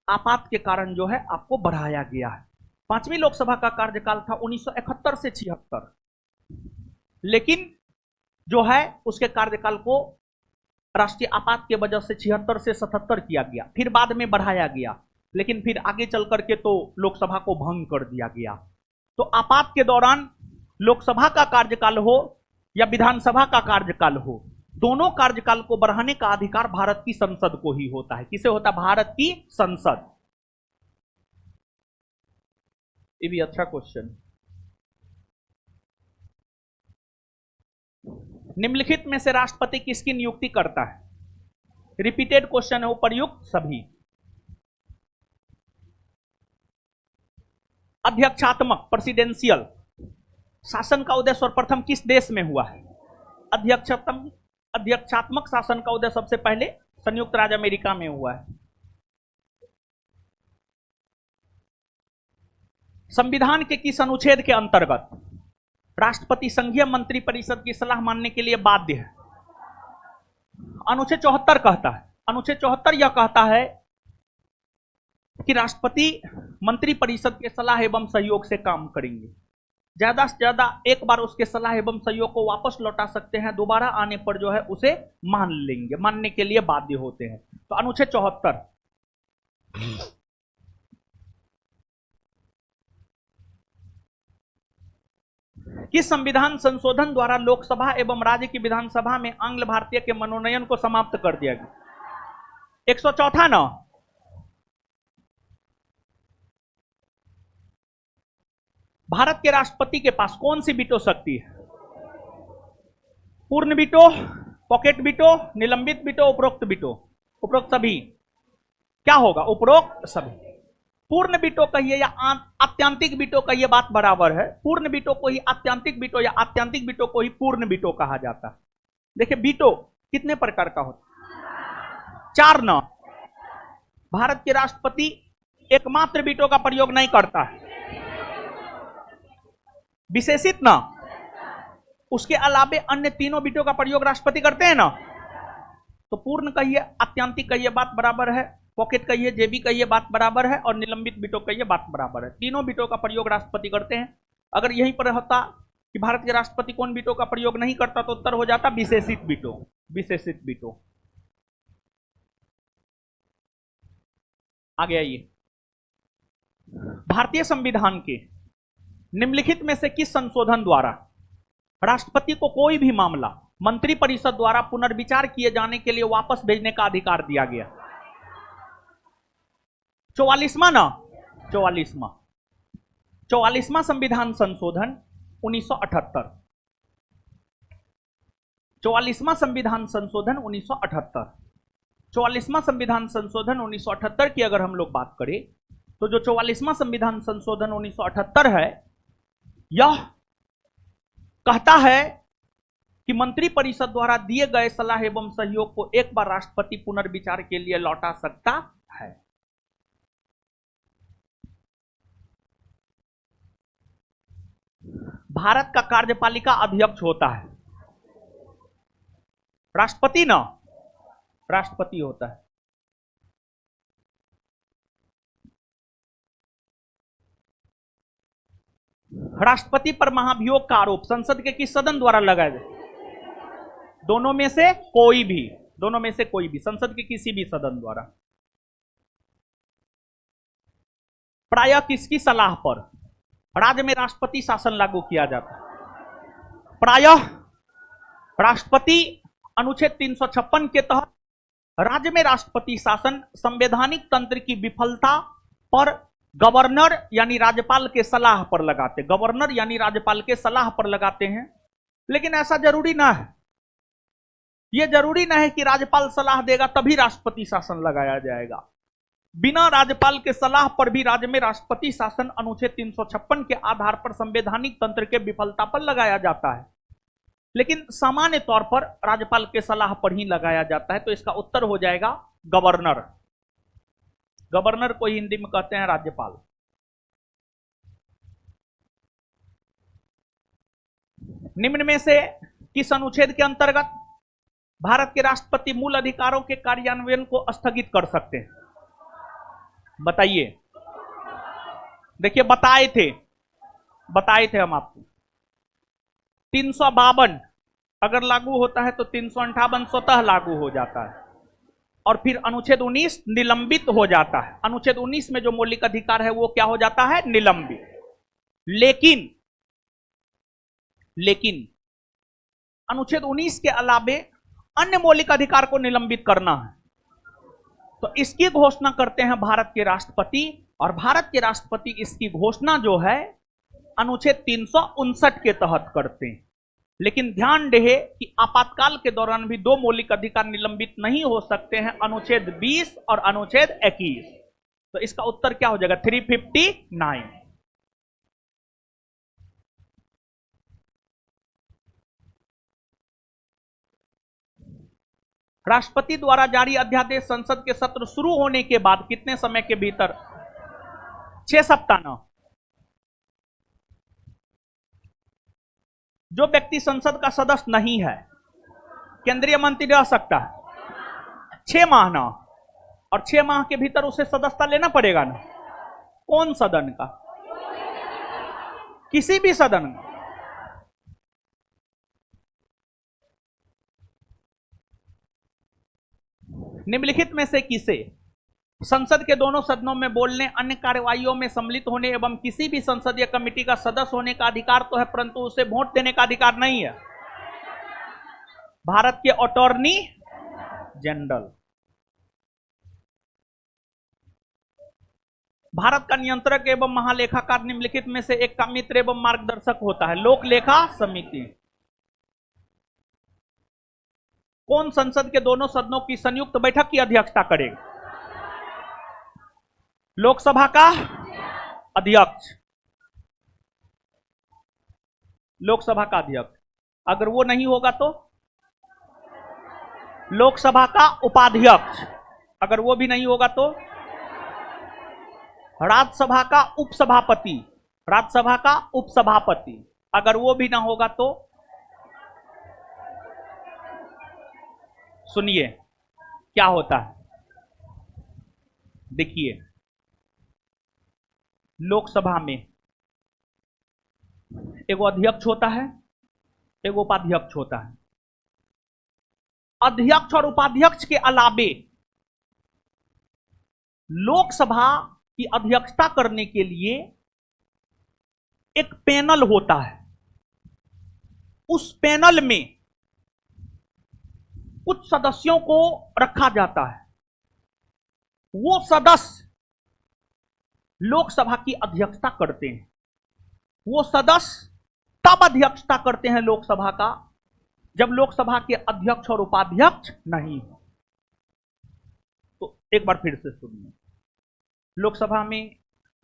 आपात के कारण जो है आपको बढ़ाया गया है। 5वीं लोकसभा का कार्यकाल था 1971 से 76, लेकिन जो है उसके कार्यकाल को राष्ट्रीय आपात के वजह से 76 से 77 किया गया, फिर बाद में बढ़ाया गया, लेकिन फिर आगे चल करके तो लोकसभा को भंग कर दिया गया। तो आपात के दौरान लोकसभा का कार्यकाल हो या विधानसभा का कार्यकाल हो, दोनों कार्यकाल को बढ़ाने का अधिकार भारत की संसद को ही होता है। किसे होता है? भारत की संसद। ये भी अच्छा क्वेश्चन। निम्नलिखित में से राष्ट्रपति किसकी नियुक्ति करता है? रिपीटेड क्वेश्चन है, उपर्युक्त सभी। अध्यक्षात्मक प्रेसिडेंशियल शासन का उदय सर्वप्रथम किस देश में हुआ है? अध्यक्षात्मक शासन का उदय सबसे पहले संयुक्त राज्य अमेरिका में हुआ है। संविधान के किस अनुच्छेद के अंतर्गत राष्ट्रपति संघीय मंत्री परिषद की सलाह मानने के लिए बाध्य है? अनुच्छेद 74 कहता है। अनुच्छेद 74 यह कहता है कि राष्ट्रपति मंत्री परिषद के सलाह एवं सहयोग से काम करेंगे। ज्यादा से ज्यादा एक बार उसके सलाह एवं सहयोग को वापस लौटा सकते हैं, दोबारा आने पर जो है उसे मान लेंगे, मानने के लिए बाध्य होते हैं। तो अनुच्छेद 74। किस संविधान संशोधन द्वारा लोकसभा एवं राज्य की विधानसभा में आंग्ल भारतीय के मनोनयन को समाप्त कर दिया गया? 104 ना? भारत के राष्ट्रपति के पास कौन सी वीटो शक्ति है? पूर्ण वीटो, पॉकेट वीटो, निलंबित वीटो, उपरोक्त वीटो? उपरोक्त सभी। क्या होगा? उपरोक्त सभी। पूर्ण वीटो कहिए या आत्यांतिक वीटो कहिए, बात बराबर है। पूर्ण वीटो को ही आत्यांतिक वीटो या आत्यांतिक वीटो को ही पूर्ण वीटो कहा जाता है। देखिए वीटो कितने प्रकार का होता है? 4 ना? भारत के राष्ट्रपति एकमात्र वीटो का प्रयोग नहीं करता है। विशेषित ना? उसके अलावे अन्य तीनों वीटो का प्रयोग राष्ट्रपति करते हैं ना? तो पूर्ण कहिए, आत्यांतिक कहिए, बात बराबर है। पॉकेट कहिए, जेबी कहिए, बात बराबर है। और निलंबित वीटो कहिए, बात बराबर है। तीनों वीटो का प्रयोग राष्ट्रपति करते हैं। अगर यहीं पर होता कि भारत के राष्ट्रपति कौन वीटो का प्रयोग नहीं करता तो उत्तर हो जाता विशेषित वीटो। विशेषित वीटो। आगे आइए। भारतीय संविधान के निम्नलिखित में से किस संशोधन द्वारा राष्ट्रपति को कोई भी मामला मंत्रिपरिषद द्वारा पुनर्विचार किए जाने के लिए वापस भेजने का अधिकार दिया गया? 44वां ना? 44वां संविधान संशोधन 1978। 44वां संविधान संशोधन 1978। 44वां संविधान संशोधन 1978 की अगर हम लोग बात करें तो जो 44वां संविधान संशोधन 1978 है, यह कहता है कि मंत्रिपरिषद द्वारा दिए गए सलाह एवं सहयोग को एक बार राष्ट्रपति पुनर्विचार के लिए लौटा सकता है। भारत का कार्यपालिका अध्यक्ष होता है राष्ट्रपति ना? राष्ट्रपति होता है। राष्ट्रपति पर महाभियोग का आरोप संसद के किस सदन द्वारा लगाया जाए? दोनों में से कोई भी। दोनों में से कोई भी, संसद के किसी भी सदन द्वारा। प्रायः किसकी सलाह पर राज्य में राष्ट्रपति शासन लागू किया जाता है? प्रायः राष्ट्रपति अनुच्छेद 356 के तहत राज्य में राष्ट्रपति शासन संवैधानिक तंत्र की विफलता पर गवर्नर यानी राज्यपाल के सलाह पर लगाते। गवर्नर यानी राज्यपाल के सलाह पर लगाते हैं। लेकिन ऐसा जरूरी ना है। यह जरूरी ना है कि राज्यपाल सलाह देगा तभी राष्ट्रपति शासन लगाया जाएगा। बिना राज्यपाल के सलाह पर भी राज्य में राष्ट्रपति शासन अनुच्छेद 356 के आधार पर संवैधानिक तंत्र के विफलता पर लगाया जाता है। लेकिन सामान्य तौर पर राज्यपाल के सलाह पर ही लगाया जाता है। तो इसका उत्तर हो जाएगा गवर्नर। गवर्नर को हिंदी में कहते हैं राज्यपाल। निम्न में से किस अनुच्छेद के अंतर्गत भारत के राष्ट्रपति मूल अधिकारों के कार्यान्वयन को स्थगित कर सकते हैं? बताइए। देखिए बताए थे हम आपको 352, अगर लागू होता है तो 358 स्वतः लागू हो जाता है और फिर अनुच्छेद 19 निलंबित हो जाता है। अनुच्छेद 19 में जो मौलिक अधिकार है वो क्या हो जाता है? निलंबित। लेकिन अनुच्छेद 19 के अलावे अन्य मौलिक अधिकार को निलंबित करना है तो इसकी घोषणा करते हैं भारत के राष्ट्रपति, और भारत के राष्ट्रपति इसकी घोषणा जो है अनुच्छेद 359 के तहत करते हैं। लेकिन ध्यान रहे कि आपातकाल के दौरान भी दो मौलिक अधिकार निलंबित नहीं हो सकते हैं, अनुच्छेद 20 और अनुच्छेद 21। तो इसका उत्तर क्या हो जाएगा? 359। राष्ट्रपति द्वारा जारी अध्यादेश संसद के सत्र शुरू होने के बाद कितने समय के भीतर? 6 सप्ताह न। जो व्यक्ति संसद का सदस्य नहीं है केंद्रीय मंत्री रह सकता है 6 माह ना, और 6 माह के भीतर उसे सदस्यता लेना पड़ेगा ना। कौन सदन का? किसी भी सदन का। निम्नलिखित में से किसे संसद के दोनों सदनों में बोलने, अन्य कार्यवाहियों में सम्मिलित होने एवं किसी भी संसदीय कमेटी का सदस्य होने का अधिकार तो है, परंतु उसे वोट देने का अधिकार नहीं है? भारत के अटॉर्नी जनरल। भारत का नियंत्रक एवं महालेखाकार निम्नलिखित में से एक का मित्र एवं मार्गदर्शक होता है? लोक लेखा समिति। कौन संसद के दोनों सदनों की संयुक्त बैठक की अध्यक्षता करेगा? लोकसभा का अध्यक्ष। लोकसभा का अध्यक्ष। अगर वो नहीं होगा तो लोकसभा का उपाध्यक्ष। अगर वो भी नहीं होगा तो राज्यसभा का उपसभापति। राज्यसभा का उपसभापति। अगर वो भी ना होगा तो सुनिए क्या होता है। देखिए, लोकसभा में एगो अध्यक्ष होता है, एगो उपाध्यक्ष होता है। अध्यक्ष और उपाध्यक्ष के अलावे लोकसभा की अध्यक्षता करने के लिए एक पैनल होता है। उस पैनल में कुछ सदस्यों को रखा जाता है। वो सदस्य लोकसभा की अध्यक्षता करते हैं। वो सदस्य तब अध्यक्षता करते हैं लोकसभा का जब लोकसभा के अध्यक्ष और उपाध्यक्ष नहीं हो। तो एक बार फिर से सुनिए, लोकसभा में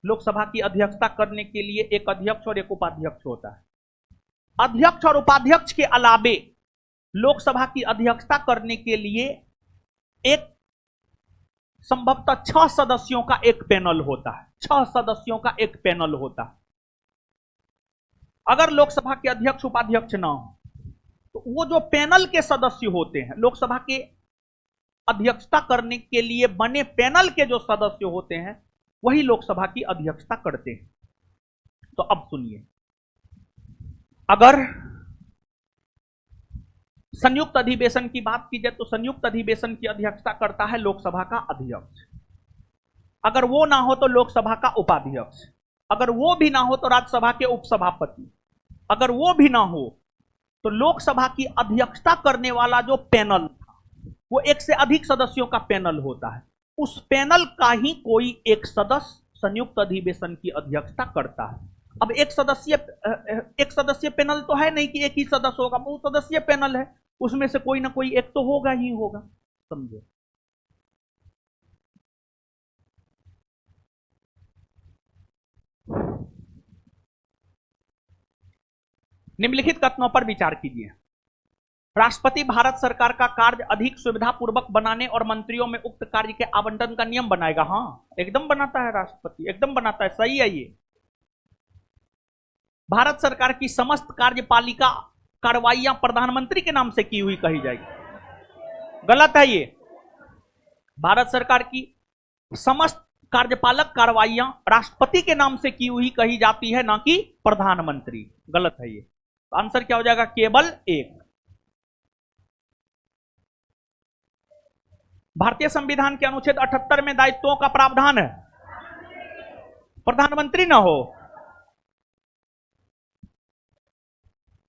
लोकसभा की अध्यक्षता करने के लिए एक अध्यक्ष और एक उपाध्यक्ष होता है। अध्यक्ष और उपाध्यक्ष के अलावे लोकसभा की अध्यक्षता करने के लिए एक संभवतः 6 सदस्यों का एक पैनल होता है। 6 सदस्यों का एक पैनल होता है। अगर लोकसभा के अध्यक्ष उपाध्यक्ष ना हो तो वो जो पैनल के सदस्य होते हैं, लोकसभा के अध्यक्षता करने के लिए बने पैनल के जो सदस्य होते हैं वही लोकसभा की अध्यक्षता करते हैं। तो अब सुनिए, अगर संयुक्त अधिवेशन की बात की जाए तो संयुक्त अधिवेशन की अध्यक्षता करता है लोकसभा का अध्यक्ष। अगर वो ना हो तो लोकसभा का उपाध्यक्ष। अगर वो भी ना हो तो राज्यसभा के उपसभापति। अगर वो भी ना हो तो लोकसभा की अध्यक्षता करने वाला जो पैनल था वो एक से अधिक सदस्यों का पैनल होता है। उस पैनल का ही कोई एक सदस्य संयुक्त अधिवेशन की अध्यक्षता करता है। अब एक सदस्यीय पैनल तो है नहीं कि एक ही सदस्य होगा, बहु सदस्यीय पैनल है, उसमें से कोई ना कोई एक तो होगा ही होगा। समझे? निम्नलिखित कथनों पर विचार कीजिए। राष्ट्रपति भारत सरकार का कार्य अधिक सुविधापूर्वक बनाने और मंत्रियों में उक्त कार्य के आवंटन का नियम बनाएगा। हाँ, एकदम बनाता है राष्ट्रपति, एकदम बनाता है। सही है ये। भारत सरकार की समस्त कार्यपालिका कार्रवाइयां प्रधानमंत्री के नाम से की हुई कही जाएगी। गलत है ये। भारत सरकार की समस्त कार्यपालक कार्रवाइयां राष्ट्रपति के नाम से की हुई कही जाती है, ना कि प्रधानमंत्री। गलत है ये। तो आंसर क्या हो जाएगा? केवल एक। भारतीय संविधान के अनुच्छेद 78 में दायित्वों का प्रावधान है, प्रधानमंत्री ना हो,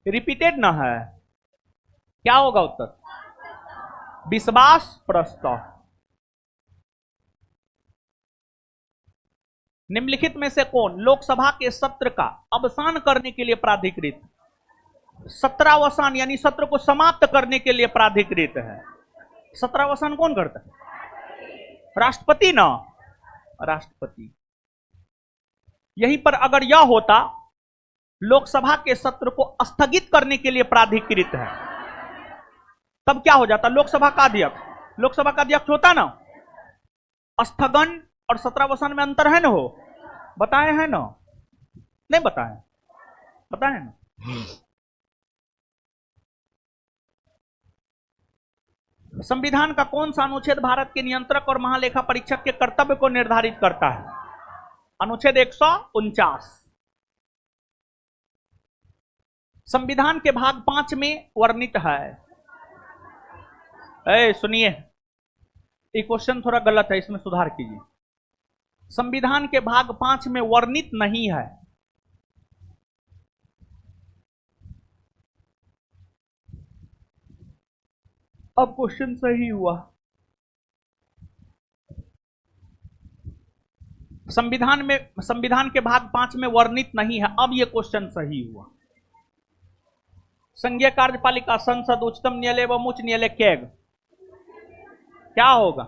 रिपीटेड ना है, क्या होगा उत्तर? विश्वास प्रस्ताव। निम्नलिखित में से कौन लोकसभा के सत्र का अवसान करने के लिए प्राधिकृत, सत्रावसान यानी सत्र को समाप्त करने के लिए प्राधिकृत है? सत्रावसान कौन करता है? राष्ट्रपति ना, राष्ट्रपति। यहीं पर अगर यह होता लोकसभा के सत्र को स्थगित करने के लिए प्राधिकृत है, तब क्या हो जाता? लोकसभा का अध्यक्ष होता ना। स्थगन और सत्रावसान में अंतर है ना? हो बताए हैं ना? नहीं बताए? बताए ना? संविधान का कौन सा अनुच्छेद भारत के नियंत्रक और महालेखा परीक्षक के कर्तव्य को निर्धारित करता है? अनुच्छेद 149। संविधान के भाग 5 में वर्णित है, सुनिए, ये क्वेश्चन थोड़ा गलत है, इसमें सुधार कीजिए। संविधान के भाग 5 में वर्णित नहीं है। अब क्वेश्चन सही हुआ। संविधान के भाग 5 में वर्णित नहीं है, अब यह क्वेश्चन सही हुआ। संघीय कार्यपालिका, संसद, उच्चतम न्यायालय एवं उच्च न्यायालय, कैग, क्या होगा?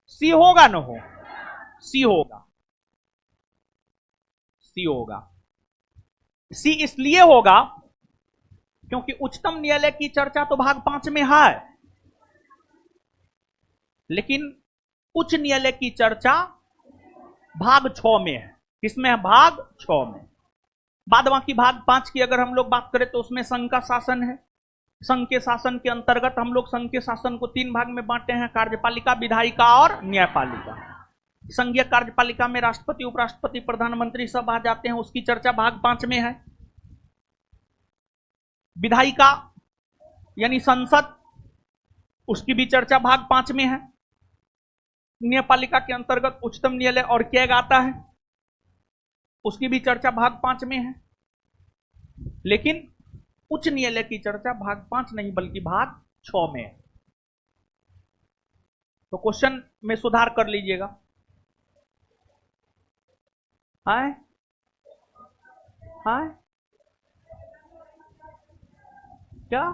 सी होगा ना? हो सी होगा, सी होगा। सी इसलिए होगा क्योंकि उच्चतम न्यायालय की चर्चा तो भाग 5 में है, लेकिन उच्च न्यायालय की चर्चा भाग 6 में है। किसमें है? भाग 6 में। बाद बाकी भाग 5 की अगर हम लोग बात करें तो उसमें संघ का शासन है। संघ के शासन के अंतर्गत हम लोग संघ के शासन को 3 भाग में बांटते हैं, कार्यपालिका, विधायिका और न्यायपालिका। संघीय कार्यपालिका में राष्ट्रपति, उपराष्ट्रपति, प्रधानमंत्री सब आ जाते हैं, उसकी चर्चा भाग 5 में है। विधायिका यानी संसद, उसकी भी चर्चा भाग 5 में है। न्यायपालिका के अंतर्गत उच्चतम न्यायालय और कैग आता है, उसकी भी चर्चा भाग 5 में है। लेकिन उच्च न्यायालय की चर्चा भाग 5 नहीं बल्कि भाग 6 में है। तो क्वेश्चन में सुधार कर लीजिएगा। हाय हाय क्या?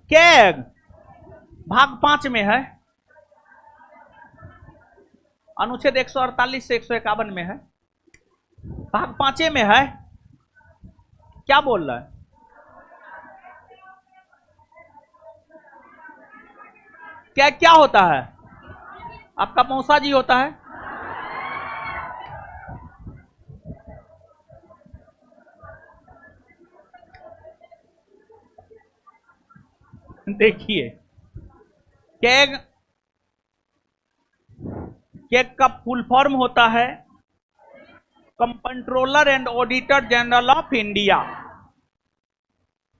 कैग भाग 5 में है, अनुच्छेद 148 से 151 में है, भाग 5 में है। क्या बोल रहा है? क्या क्या होता है? आपका मौसा जी होता है? देखिए, कैग का फुल फॉर्म होता है controller and auditor general of India.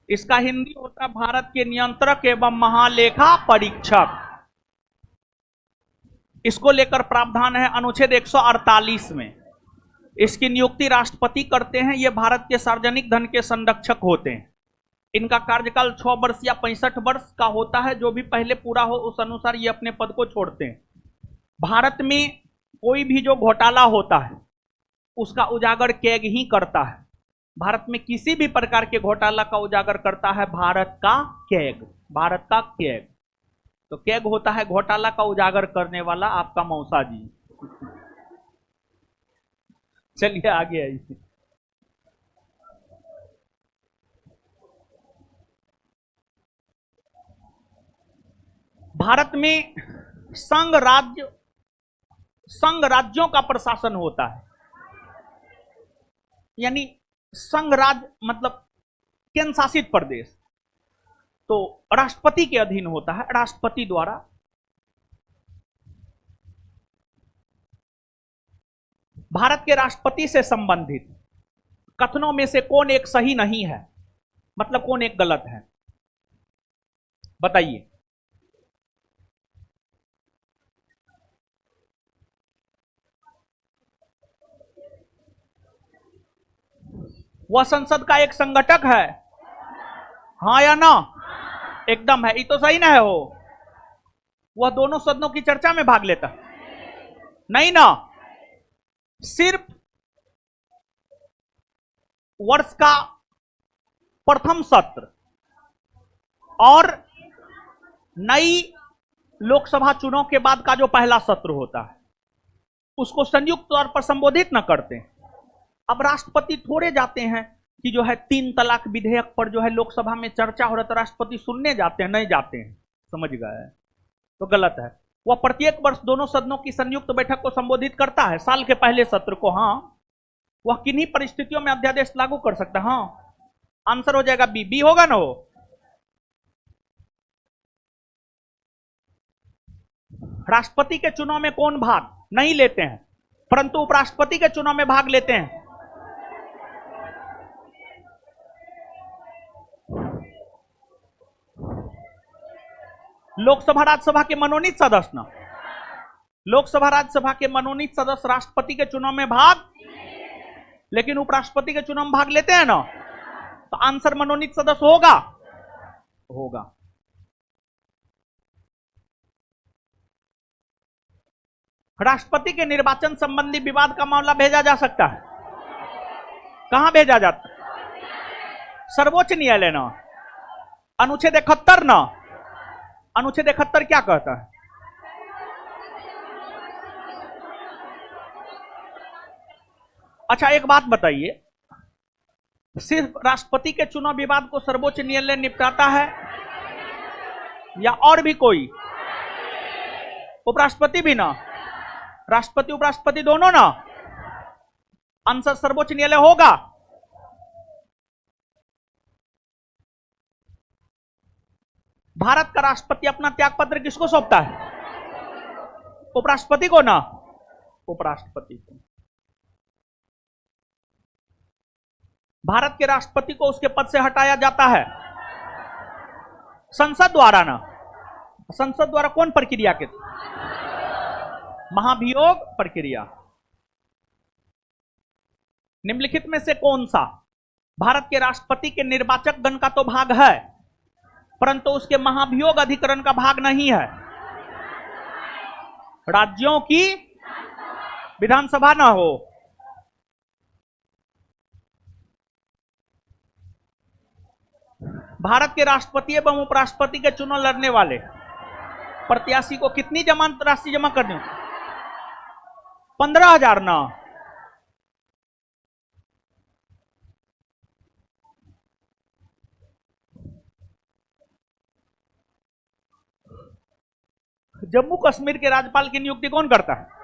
इसका हिंदी होता है भारत के नियंत्रक एवं महालेखा परीक्षक। इसको लेकर प्रावधान है अनुच्छेद 148 में। इसकी नियुक्ति राष्ट्रपति करते हैं। ये भारत के सार्वजनिक धन के संरक्षक होते हैं। इनका कार्यकाल 6 वर्ष या 65 वर्ष का होता है। जो भी पहले पूरा हो उस अनुसार ये अपने पद को छोड़ते हैं। भारत में कोई भी जो घोटाला होता है उसका उजागर कैग ही करता है। भारत में किसी भी प्रकार के घोटाला का उजागर करता है भारत का कैग, भारत का कैग। तो कैग होता है घोटाला का उजागर करने वाला आपका मौसा जी। चलिए आगे आइए। भारत में संघ राज्यों का प्रशासन होता है, यानी संघ राज्य मतलब केंद्र शासित प्रदेश तो राष्ट्रपति के अधीन होता है। राष्ट्रपति द्वारा भारत के राष्ट्रपति से संबंधित कथनों में से कौन एक सही नहीं है, मतलब कौन एक गलत है? बताइए। वह संसद का एक संगठक है, हाँ या ना? एकदम है, ये तो सही ना है। हो वह दोनों सदनों की चर्चा में भाग लेता नहीं ना? सिर्फ वर्ष का प्रथम सत्र और नई लोकसभा चुनाव के बाद का जो पहला सत्र होता है उसको संयुक्त तौर पर संबोधित न करते हैं। अब राष्ट्रपति थोड़े जाते हैं कि जो है 3 तलाक विधेयक पर जो है लोकसभा में चर्चा हो रहा है तो राष्ट्रपति सुनने जाते हैं, नहीं जाते हैं। समझ गए? तो गलत है। वह प्रत्येक वर्ष दोनों सदनों की संयुक्त बैठक को संबोधित करता है, साल के पहले सत्र को। हाँ, वह किन्हीं परिस्थितियों में अध्यादेश लागू कर सकता है। हाँ, आंसर हो जाएगा बी। बी होगा ना? वो राष्ट्रपति के चुनाव में कौन भाग नहीं लेते हैं, परंतु उपराष्ट्रपति के चुनाव में भाग लेते हैं। लोकसभा राज्यसभा के मनोनीत सदस्य ना, लोकसभा राज्यसभा के मनोनीत सदस्य राष्ट्रपति के चुनाव में भाग, लेकिन उपराष्ट्रपति के चुनाव में भाग लेते हैं ना, तो आंसर मनोनीत सदस्य होगा। होगा। राष्ट्रपति के निर्वाचन संबंधी विवाद का मामला भेजा जा सकता है। कहां भेजा जाता है? सर्वोच्च न्यायालय ना। अनुच्छेद 71 ना, अनुच्छेद 71 क्या कहता है? अच्छा, एक बात बताइए, सिर्फ राष्ट्रपति के चुनाव विवाद को सर्वोच्च न्यायालय निपटाता है या और भी कोई? उपराष्ट्रपति भी ना? राष्ट्रपति उपराष्ट्रपति दोनों ना? आंसर सर्वोच्च न्यायालय होगा। भारत का राष्ट्रपति अपना त्यागपत्र किसको सौंपता है? उपराष्ट्रपति को ना? उपराष्ट्रपति को। भारत के राष्ट्रपति को उसके पद से हटाया जाता है संसद द्वारा ना? संसद द्वारा कौन प्रक्रिया के? महाभियोग प्रक्रिया। निम्नलिखित में से कौन सा भारत के राष्ट्रपति के निर्वाचक गण का तो भाग है, परंतु उसके महाभियोग अधिकरण का भाग नहीं है? राज्यों की विधानसभा ना हो। भारत के राष्ट्रपति एवं उपराष्ट्रपति के चुनाव लड़ने वाले प्रत्याशी को कितनी जमानत राशि जमा करनी हो? 15,000 ना? जम्मू कश्मीर के राज्यपाल की नियुक्ति कौन करता है?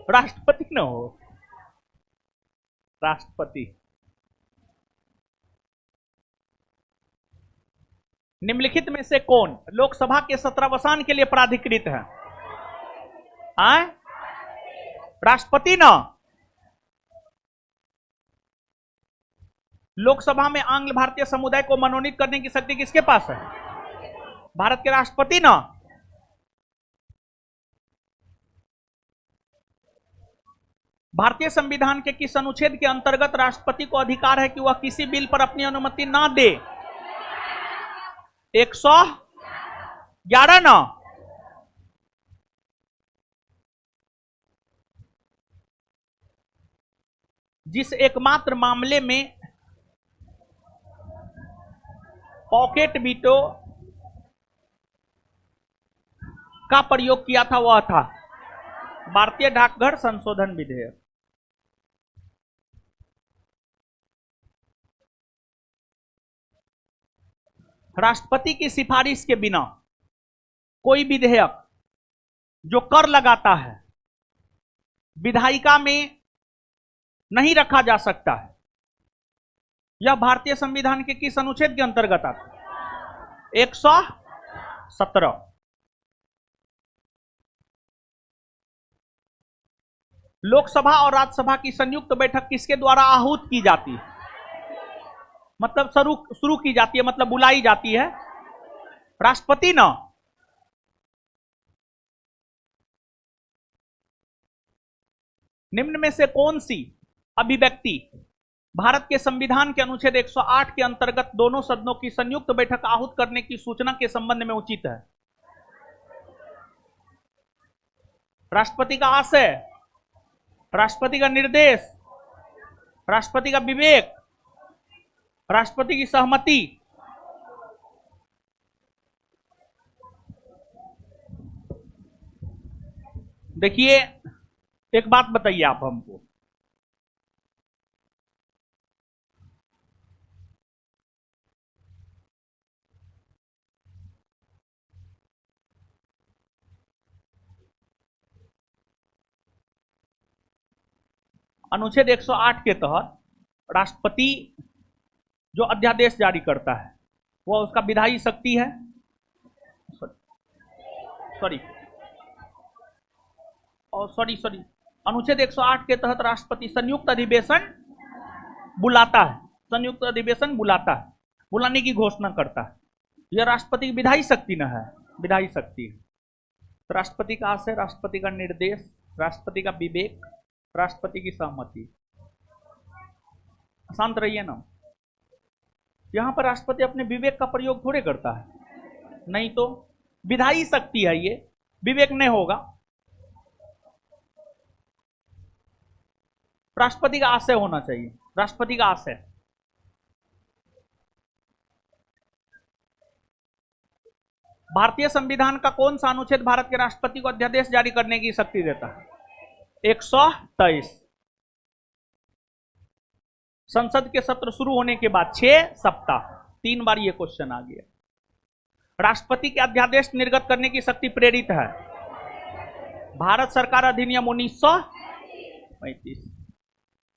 राष्ट्रपति न हो? राष्ट्रपति। निम्नलिखित में से कौन लोकसभा के सत्रावसान के लिए प्राधिकृत है? राष्ट्रपति ना? लोकसभा में आंग्ल भारतीय समुदाय को मनोनीत करने की शक्ति किसके पास है? भारत के राष्ट्रपति ना? भारतीय संविधान के किस अनुच्छेद के अंतर्गत राष्ट्रपति को अधिकार है कि वह किसी बिल पर अपनी अनुमति ना दे? 111 ना? जिस एकमात्र मामले में पॉकेट वीटो का प्रयोग किया था वह था भारतीय डाकघर संशोधन विधेयक। राष्ट्रपति की सिफारिश के बिना कोई विधेयक जो कर लगाता है विधायिका में नहीं रखा जा सकता है। यह भारतीय संविधान के किस अनुच्छेद के अंतर्गत आता है? 117। लोकसभा और राज्यसभा की संयुक्त बैठक किसके द्वारा आहूत की जाती है? मतलब शुरू शुरू की जाती है, मतलब बुलाई जाती है राष्ट्रपति ना। निम्न में से कौन सी अभिव्यक्ति भारत के संविधान के अनुच्छेद 108 के अंतर्गत दोनों सदनों की संयुक्त बैठक आहूत करने की सूचना के संबंध में उचित है? राष्ट्रपति का आशय, राष्ट्रपति का निर्देश, राष्ट्रपति का विवेक, राष्ट्रपति की सहमति। देखिए, एक बात बताइए आप हमको, अनुच्छेद 108 के तहत राष्ट्रपति जो अध्यादेश जारी करता है वह उसका विधायी शक्ति है। सॉरी अनुच्छेद 108 के तहत राष्ट्रपति संयुक्त अधिवेशन बुलाता है, संयुक्त अधिवेशन बुलाता है, बुलाने की घोषणा करता है। यह राष्ट्रपति की विधायी शक्ति न है, विधायी शक्ति है। राष्ट्रपति का आशय, राष्ट्रपति का निर्देश, राष्ट्रपति का विवेक, राष्ट्रपति की सहमति। शांत रहिए ना। यहां पर राष्ट्रपति अपने विवेक का प्रयोग थोड़े करता है, नहीं तो विधायी शक्ति है ये, विवेक नहीं होगा। राष्ट्रपति का आशय होना चाहिए, राष्ट्रपति का आशय। भारतीय संविधान का कौन सा अनुच्छेद भारत के राष्ट्रपति को अध्यादेश जारी करने की शक्ति देता है? 123। संसद के सत्र शुरू होने के बाद 6 सप्ताह, 3 बार ये क्वेश्चन आ गया। राष्ट्रपति के अध्यादेश निर्गत करने की शक्ति प्रेरित है भारत सरकार अधिनियम 1935।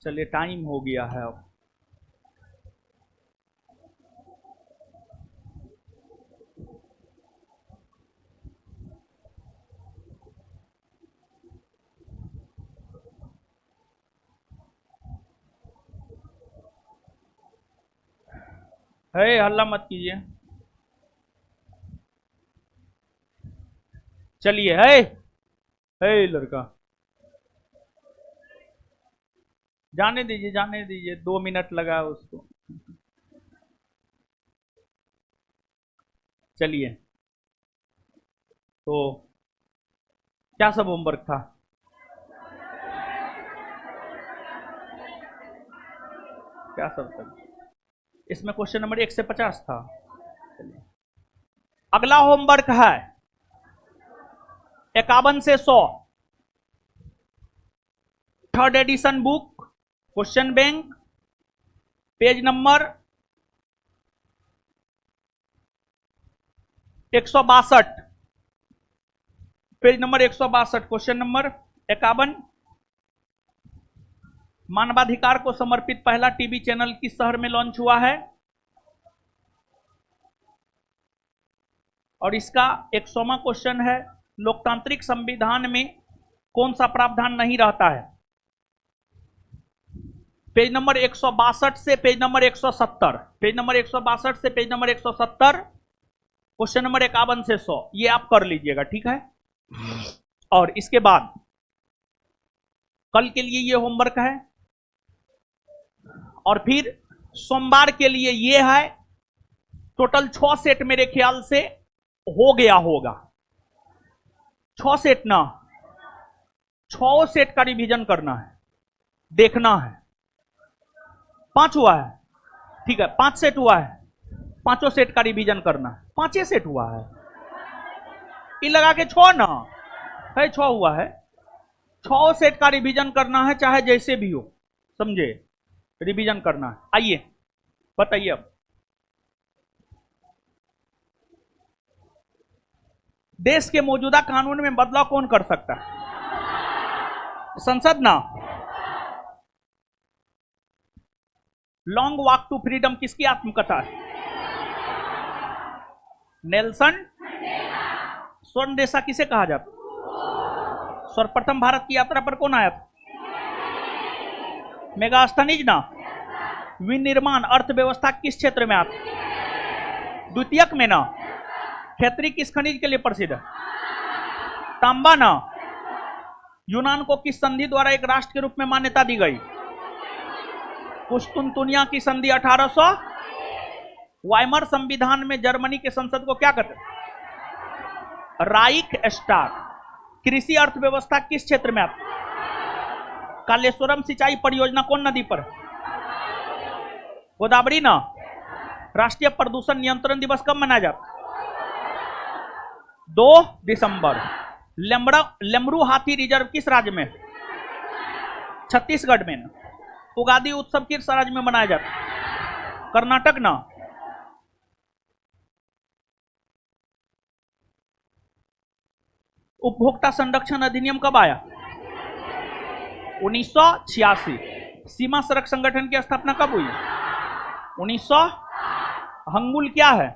चलिए, टाइम हो गया है अब। है, हल्ला मत कीजिए। चलिए, है लड़का, जाने दीजिए, जाने दीजिए, 2 मिनट लगा उसको। चलिए, तो क्या सब होमवर्क था? क्या सब था इसमें? क्वेश्चन नंबर 1 से 50 था। चलिए, अगला होमवर्क है 51 से 100, third edition book, question bank, page number 162, page number 162, question number 51। मानवाधिकार को समर्पित पहला टीवी चैनल किस शहर में लॉन्च हुआ है? और इसका 100वां क्वेश्चन है, लोकतांत्रिक संविधान में कौन सा प्रावधान नहीं रहता है? पेज नंबर 162 से पेज नंबर 170, पेज नंबर 162 से पेज नंबर 170, क्वेश्चन नंबर 51 से 100, ये आप कर लीजिएगा, ठीक है। और इसके बाद कल के लिए ये होमवर्क है, और फिर सोमवार के लिए ये है। टोटल 6 सेट मेरे ख्याल से हो गया होगा, 6 सेट ना, 6 सेट का रिवीजन करना है, देखना है। 5 हुआ है, ठीक है, 5 सेट हुआ है, 5 सेट का रिवीजन करना है। 5 सेट हुआ है, ये लगा के 6 ना है, 6 हुआ है। 6 सेट का रिवीजन करना है, चाहे जैसे भी हो, समझे, रिवीजन करना है। आइए बताइए अब, देश के मौजूदा कानून में बदलाव कौन कर सकता है? संसद ना। लॉन्ग वॉक टू फ्रीडम किसकी आत्मकथा है? नेल्सन। स्वर्ण देशा किसे कहा जाता? सर्वप्रथम भारत की यात्रा पर कौन आया था? मेगास्थनीज ना। विनिर्माण अर्थव्यवस्था किस क्षेत्र में आता है? द्वितीयक में ना। खेतरी किस खनिज के लिए प्रसिद्ध है? तांबा ना। यूनान को किस संधि द्वारा एक राष्ट्र के रूप में मान्यता दी गई? कुस्तुनतुनिया की संधि 1800। वाइमर संविधान में जर्मनी के संसद को क्या कहते हैं? राइक स्टाक। कृषि अर्थव्यवस्था किस क्षेत्र में आती है? कालेश्वरम सिंचाई परियोजना कौन नदी पर? गोदावरी ना। राष्ट्रीय प्रदूषण नियंत्रण दिवस कब मनाया जाता है? 2 दिसंबर। लेमरू हाथी रिजर्व किस राज्य में? छत्तीसगढ़ में। उगादी उत्सव किस राज्य में मनाया जाता है? कर्नाटक ना। उपभोक्ता संरक्षण अधिनियम कब आया? 1986। सीमा सड़क संगठन की स्थापना कब हुई? 1900। हंगुल क्या है?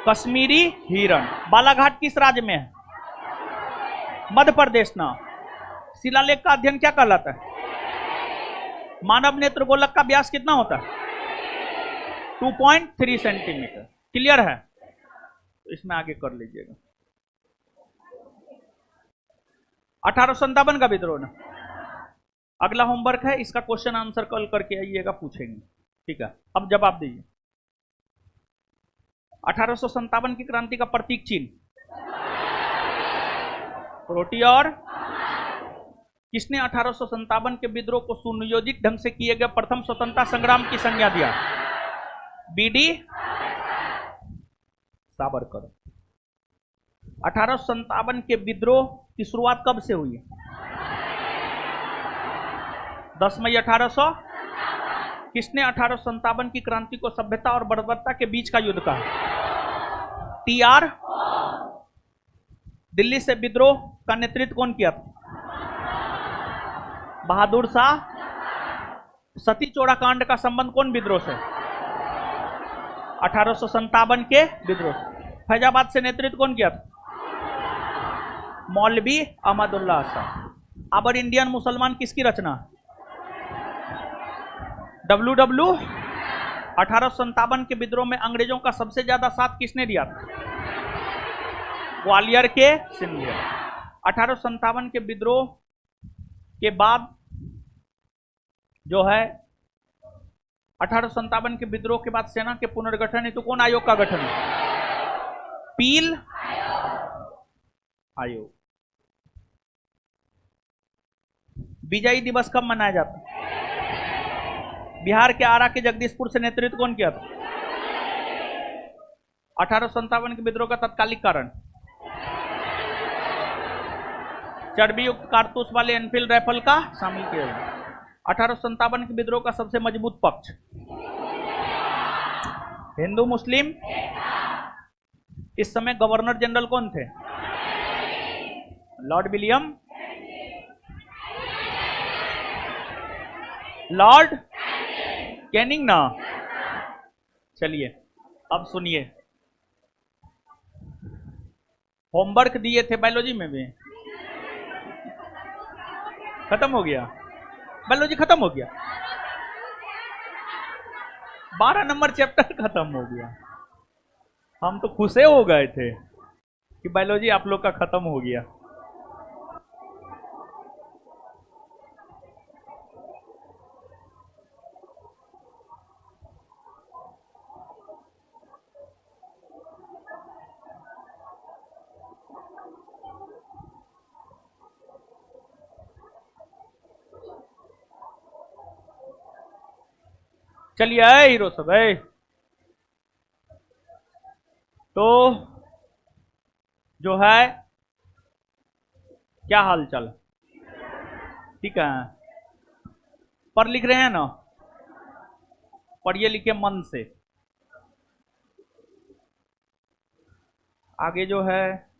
कश्मीरी हिरण। बालाघाट किस राज्य में है? मध्य प्रदेश ना। शिलालेख का अध्ययन क्या कहलाता है? मानव नेत्र गोलक का व्यास कितना होता है? 2.3 सेंटीमीटर। क्लियर है? तो इसमें आगे कर लीजिएगा। 1857 का विद्रोह ना। अगला होमवर्क है, इसका क्वेश्चन आंसर कल करके आइएगा, पूछेंगे। ठीक है, अब जवाब दीजिए। 1857 की क्रांति का प्रतीक चिन्ह रोटी और किसने 1857 के विद्रोह को सुनियोजित ढंग से किए गए प्रथम स्वतंत्रता संग्राम की संज्ञा दिया? बीडी सावरकर। 1857 के विद्रोह की शुरुआत कब से हुई? 10 मई 1800। किसने 1857 की क्रांति को सभ्यता और बर्बरता के बीच का युद्ध कहा? टीआर। दिल्ली से विद्रोह का नेतृत्व कौन किया था? बहादुर शाह। सती चोड़ा कांड का संबंध कौन विद्रोह से? 1857 के विद्रोह। फैजाबाद से नेतृत्व कौन किया था? मौलवी अहमदुल्लाह शाह। आबर इंडियन मुसलमान किसकी रचना? WW। 1857 के विद्रोह में अंग्रेजों का सबसे ज्यादा साथ किसने दिया था? ग्वालियर के सिंधिया। 1857 के विद्रोह के बाद जो है 1857 के विद्रोह के बाद सेना के पुनर्गठन हेतु कौन आयोग का गठन है? पील आयोग। विजयी दिवस कब मनाया जाता है? बिहार के आरा के जगदीशपुर से नेतृत्व कौन किया था? 1857 के विद्रोह का तत्कालिक कारण? चर्बी युक्त कारतूस वाले एनफील्ड राइफल का शामिल किया गया। 1857 के विद्रोह का सबसे मजबूत पक्ष? हिंदू मुस्लिम। इस समय गवर्नर जनरल कौन थे? Lord William. लॉर्ड कैनिंग ना। चलिए अब सुनिए, होमवर्क दिए थे बायोलॉजी में भी, खत्म हो गया। बायोलॉजी खत्म हो गया, 12 नंबर चैप्टर खत्म हो गया। हम तो खुशे हो गए थे कि बायोलॉजी आप लोग का खत्म हो गया। चलिए आए हीरो सब है। तो जो है क्या हाल चाल? ठीक है, पढ़ लिख रहे हैं ना? पढ़िए लिखे मन से। आगे जो है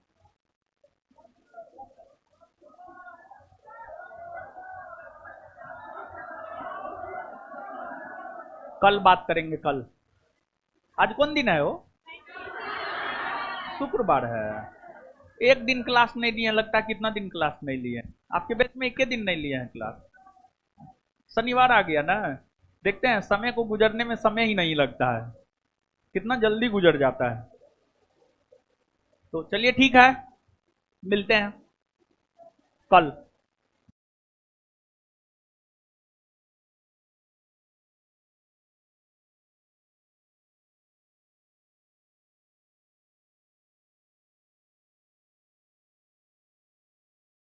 कल बात करेंगे। कल, आज कौन दिन है? वो शुक्रवार है। एक दिन क्लास नहीं लिए, लगता है कितना दिन क्लास नहीं लिए। आपके बैच में एक दिन नहीं लिए हैं क्लास। शनिवार आ गया ना, देखते हैं समय को गुजरने में समय ही नहीं लगता है, कितना जल्दी गुजर जाता है। तो चलिए ठीक है, मिलते हैं कल।